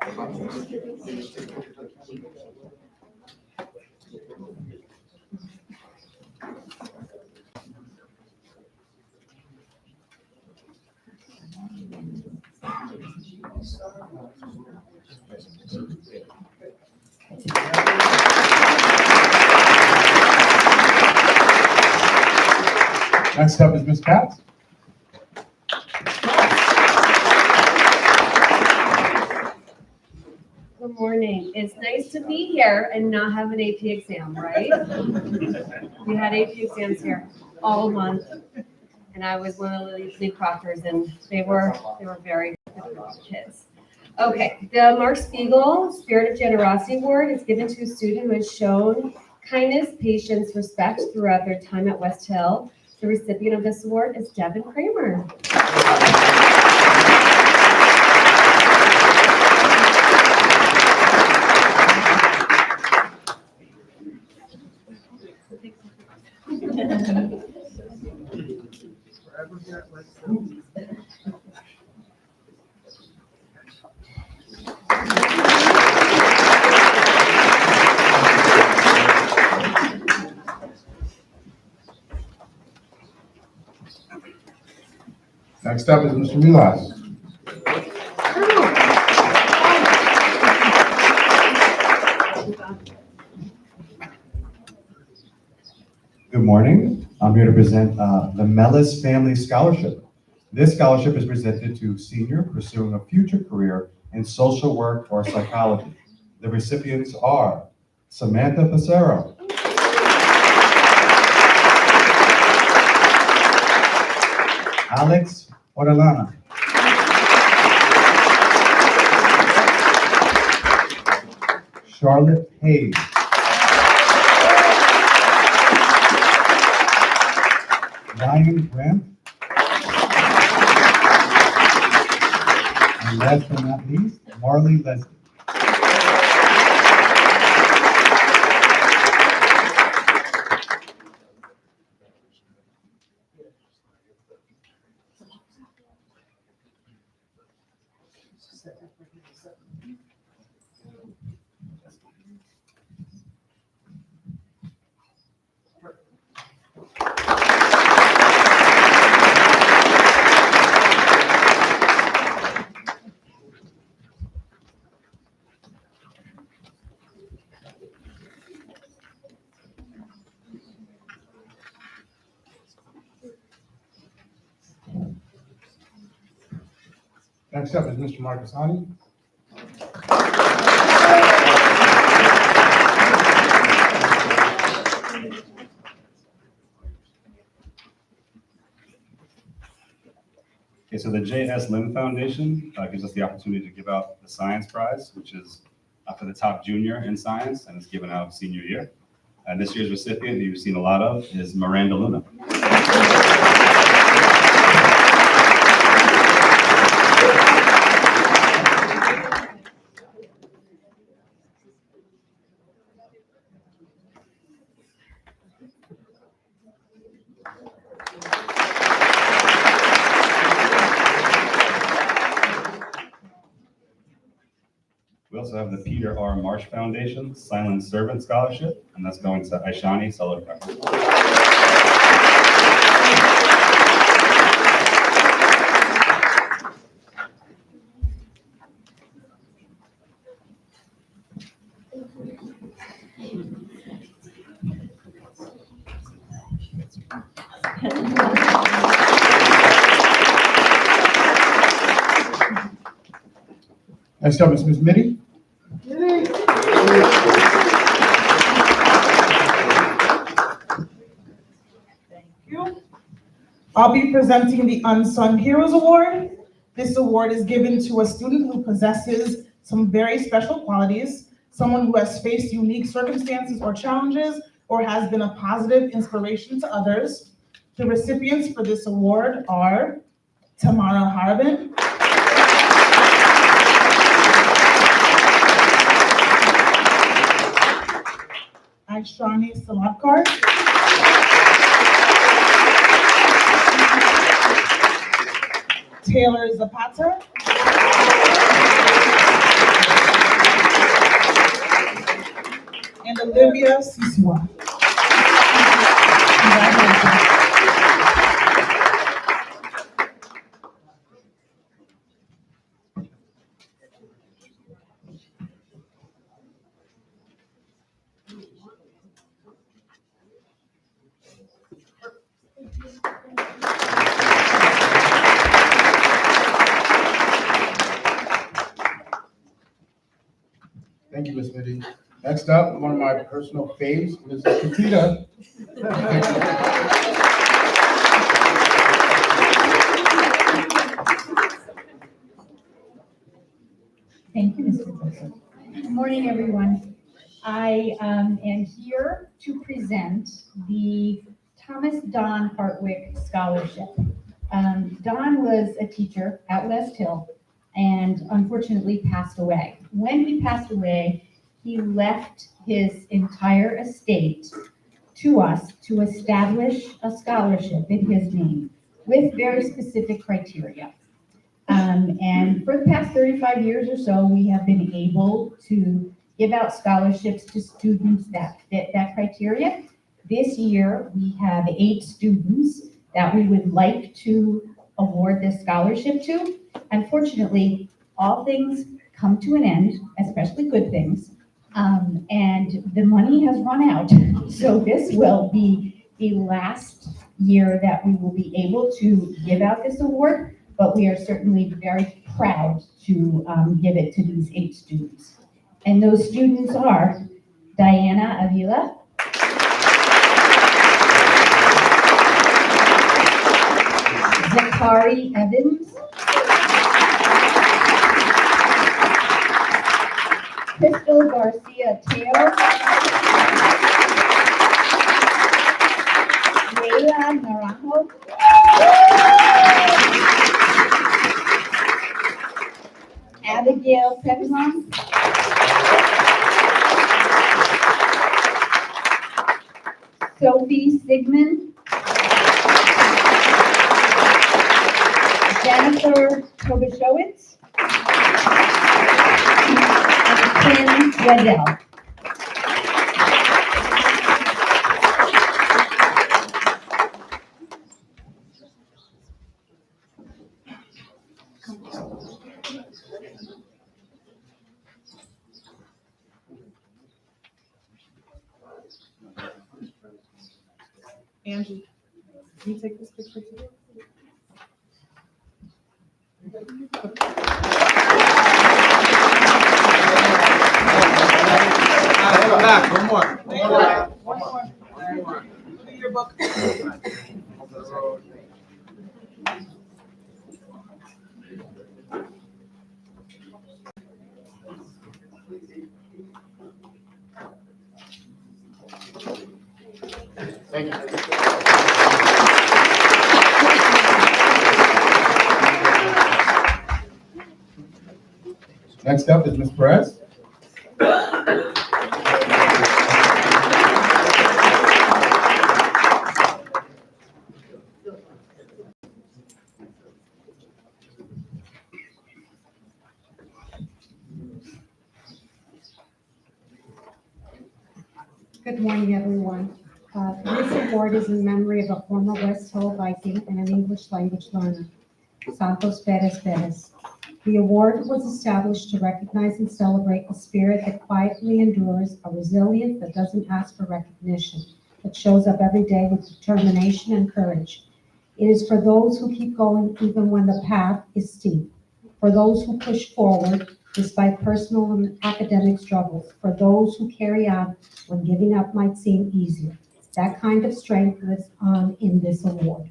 Next up is Ms. Katz.
Good morning. It's nice to be here and not have an AP exam, right? We had AP exams here all month, and I was one of the lead proctors, and they were very difficult kids. Okay, the Mark Spiegel Spirit of Generosity Award is given to a student who has shown kindness, patience, respect throughout their time at Westhill. The recipient of this award is Devin Kramer.
Next up is Mr. Milas.
Good morning. I'm here to present the Mellis Family Scholarship. This scholarship is presented to a senior pursuing a future career in social work or psychology. The recipients are Samantha Passero, Alex Orellana, Charlotte Hayes, Ryan Grant, and last but not least, Marley Leslie.
Next up is Mr. Marcus Hani.
Okay, so the J.S. Lim Foundation gives us the opportunity to give out the Science Prize, which is for the top junior in science, and it's given out senior year. And this year's recipient, who you've seen a lot of, is Miranda Luna. We also have the Peter R. Marsh Foundation Silent Servant Scholarship, and that's going to Aishani Salokar.
Next up is Ms. Mitty.
I'll be presenting the Unsung Heroes Award. This award is given to a student who possesses some very special qualities, someone who has faced unique circumstances or challenges, or has been a positive inspiration to others. The recipients for this award are Tamara Harbin, Aishani Salabkar, Taylor Zapata, and Olivia Siswa. Congratulations.
Thank you, Ms. Mitty. Next up, one of my personal faves, Ms. Katita.
Thank you, Mr. Joseph. Good morning, everyone. I am here to present the Thomas Don Hartwick Scholarship. Don was a teacher at Westhill and unfortunately passed away. When he passed away, he left his entire estate to us to establish a scholarship in his name with very specific criteria. And for the past 35 years or so, we have been able to give out scholarships to students that fit that criteria. This year, we have 8 students that we would like to award this scholarship to. Unfortunately, all things come to an end, especially good things, and the money has run out. So this will be the last year that we will be able to give out this award, but we are certainly very proud to give it to these 8 students. And those students are Diana Avila, Zakari Evans, Crystal Garcia Taylor, Leila Naranjo, Abigail Peppermont, Sophie Sigmund, Jennifer Tobashowitz, and Kim Weddell.
Angie, can you take this picture too?
Come back, one more.
One more. Your book.
Thank you. Next up is Ms. Perez.
Good morning, everyone. This award is in memory of a former Westhill Viking and an English language learner, Santos Perez Perez. The award was established to recognize and celebrate a spirit that quietly endures, a resilience that doesn't ask for recognition, that shows up every day with determination and courage. It is for those who keep going even when the path is steep, for those who push forward despite personal and academic struggles, for those who carry on when giving up might seem easier. That kind of strength lives on in this award.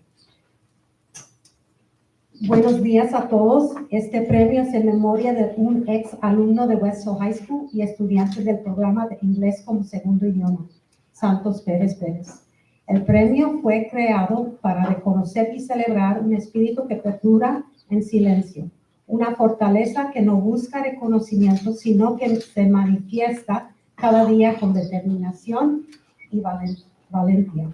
Buenos días a todos. Este premio es en memoria de un ex alumno de Westhill High School y estudiante del programa de inglés como segundo idioma, Santos Pérez Pérez. El premio fue creado para reconocer y celebrar un espíritu que perdura en silencio, una fortaleza que no busca reconocimiento, sino que se manifiesta cada día con determinación y valentía.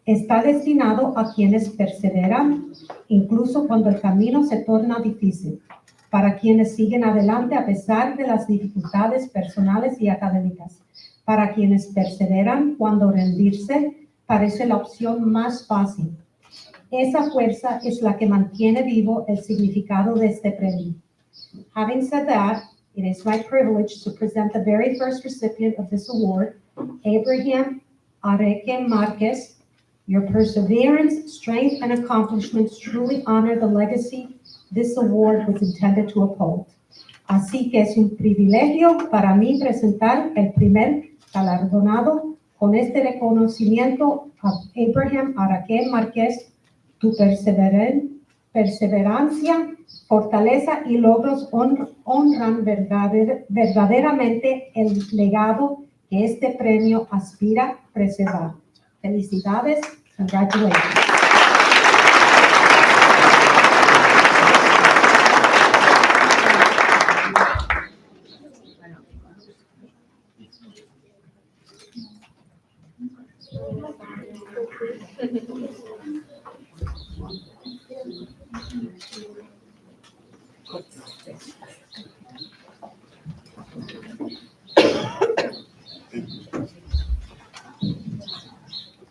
Está destinado a quienes perseveran, incluso cuando el camino se torna difícil, para quienes siguen adelante a pesar de las dificultades personales y académicas, para quienes perseveran cuando rendirse parece la opción más fácil. Esa fuerza es la que mantiene vivo el significado de este premio. Having said that, it is my privilege to present the very first recipient of this award, Abraham Areque Marquez. Your perseverance, strength, and accomplishments truly honor the legacy this award was intended to uphold. Así que es un privilegio para mí presentar el primer galardonado con este reconocimiento a Abraham Araqué Márquez. Tu perseverancia, fortaleza y logros honran verdaderamente el legado que este premio aspira a preservar. Felicidades, congratulations.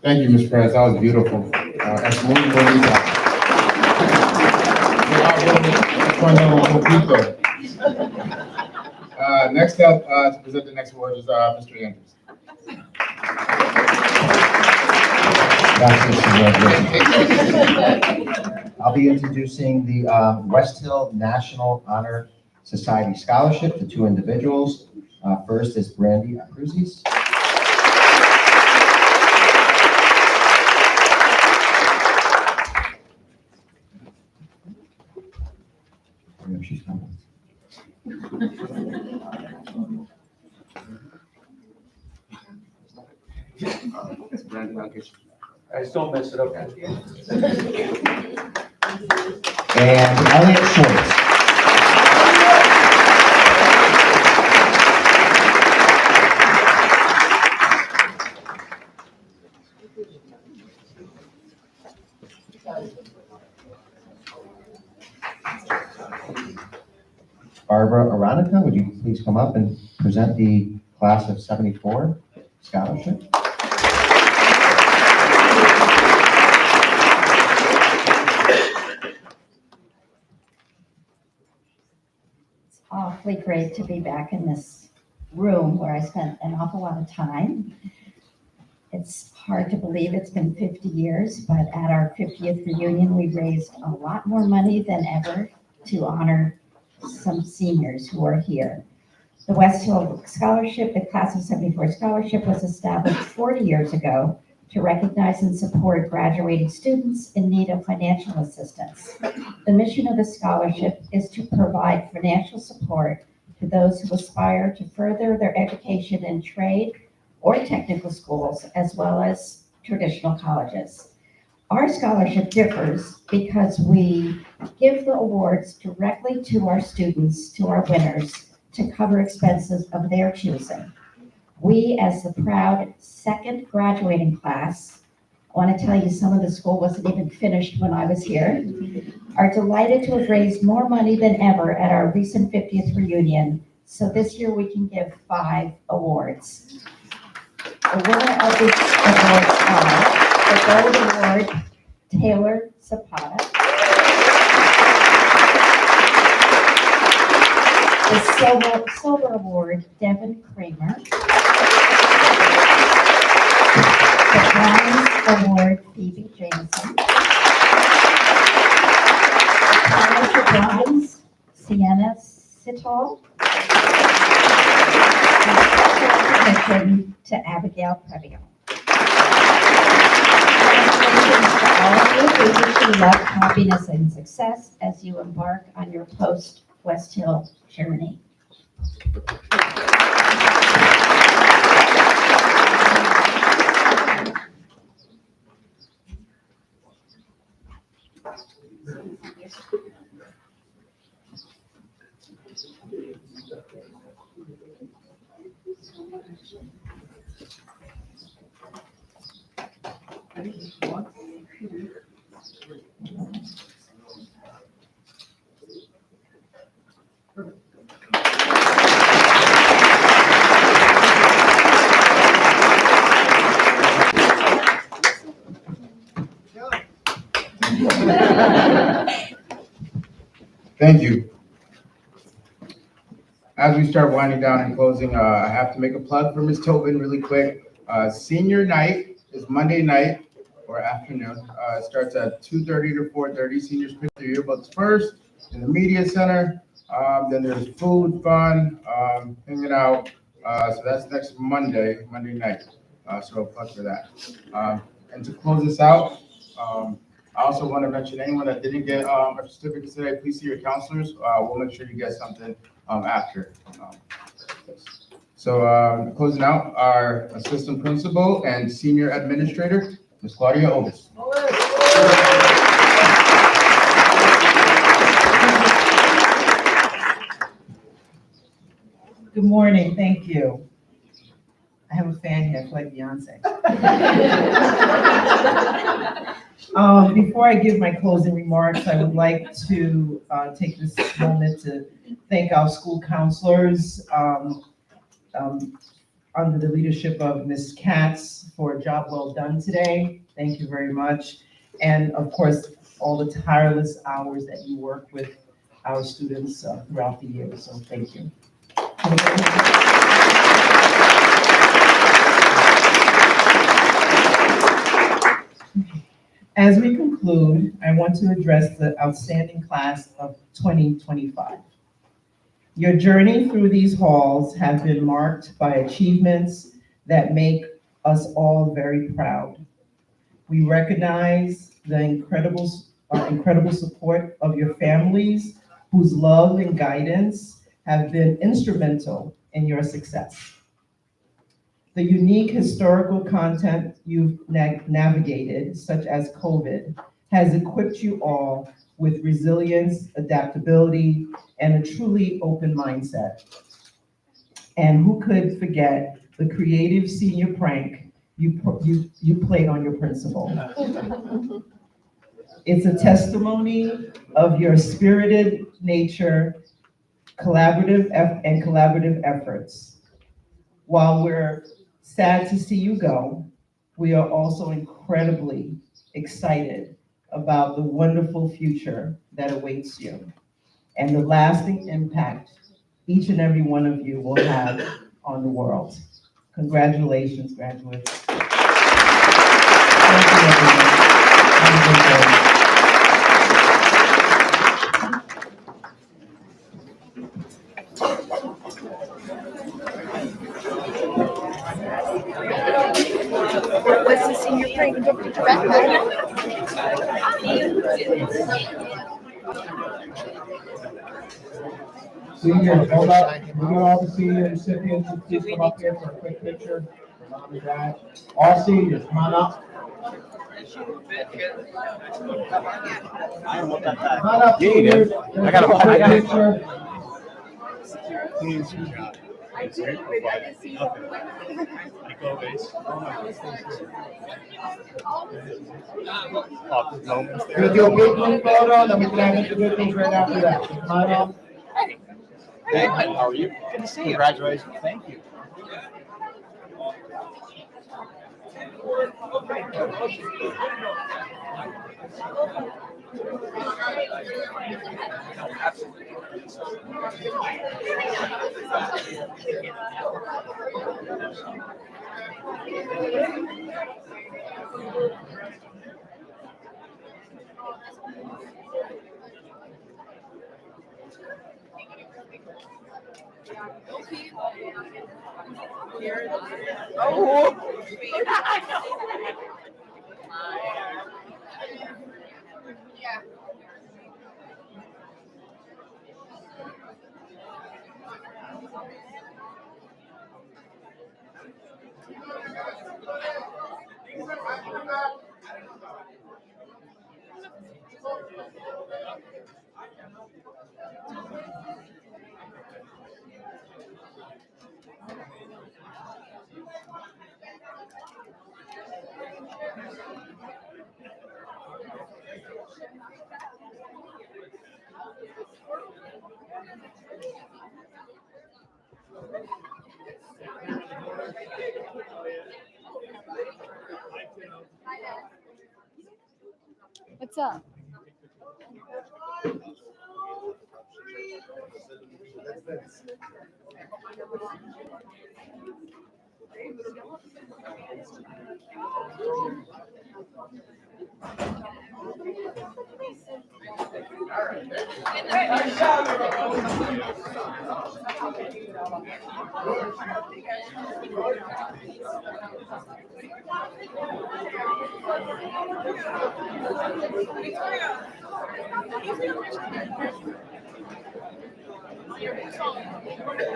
Thank you, Ms. Perez. That was beautiful. Es muy bonita. Next up to present the next award is Mr. Andrews.
I'll be introducing the Westhill National Honor Society Scholarship to two individuals. First is Brandy Cruzis. She's coming.
I still mess it up.
And Elliot Schwartz. Barbara Aronica, would you please come up and present the class of '74 scholarship?
It's awfully great to be back in this room where I spent an awful lot of time. It's hard to believe it's been 50 years, but at our 50th reunion, we raised a lot more money than ever to honor some seniors who are here. The Westhill Scholarship, the Class of '74 Scholarship, was established 40 years ago to recognize and support graduating students in need of financial assistance. The mission of the scholarship is to provide financial support to those who aspire to further their education in trade or technical schools, as well as traditional colleges. Our scholarship differs because we give the awards directly to our students, to our winners, to cover expenses of their choosing. We, as the proud second graduating class, I want to tell you some of the school wasn't even finished when I was here, are delighted to have raised more money than ever at our recent 50th reunion. So this year we can give 5 awards. The winner of these awards are the Gold Award, Taylor Zapata. The Silver Award, Devin Kramer. The Bronze Award, Phoebe Jameson. The Bronze, Sienna Sittall. And special recognition to Abigail Previo. Congratulations to all
you. We wish you luck, happiness, and success as you embark on your post-Westhill journey.
Thank you. As we start winding down and closing, I have to make a plug for Ms. Tobin really quick. Senior night is Monday night or afternoon. It starts at 2:30 to 4:30. Seniors pick their yearbooks first in the media center. Then there's food, fun, hanging out. So that's next Monday night. So a plug for that. And to close this out, I also want to mention anyone that didn't get a certificate today, please see your counselors. We'll make sure you get something after. So closing out, our assistant principal and senior administrator, Ms. Claudia Otis.
Good morning, thank you. I have a fan here, I feel like Beyonce. Before I give my closing remarks, I would like to take this moment to thank our school counselors under the leadership of Ms. Katz for a job well done today. Thank you very much. And of course, all the tireless hours that you work with our students throughout the year, so thank you. As we conclude, I want to address the outstanding class of 2025. Your journey through these halls has been marked by achievements that make us all very proud. We recognize the incredible support of your families, whose love and guidance have been instrumental in your success. The unique historical content you've navigated, such as COVID, has equipped you all with resilience, adaptability, and a truly open mindset. And who could forget the creative senior prank you played on your principal? It's a testimony of your spirited nature, collaborative efforts. While we're sad to see you go, we are also incredibly excited about the wonderful future that awaits you and the lasting impact each and every one of you will have on the world. Congratulations, graduates. Thank you, everyone. Have a good day.
What's the senior prank? Don't forget your backpack.
Seniors, hold up. We got all the senior recipients, please come up here for a quick picture. Mom and dad. All seniors, come on up. Come on up, seniors.
I got a
picture.
Please.
I do, but I can see you.
We're gonna do a big group photo, then we can have individuals right after that. Come on up.
Hey, how are you? Good to see you. Congratulations. Thank you.
Oh.
What's up?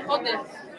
Hold this.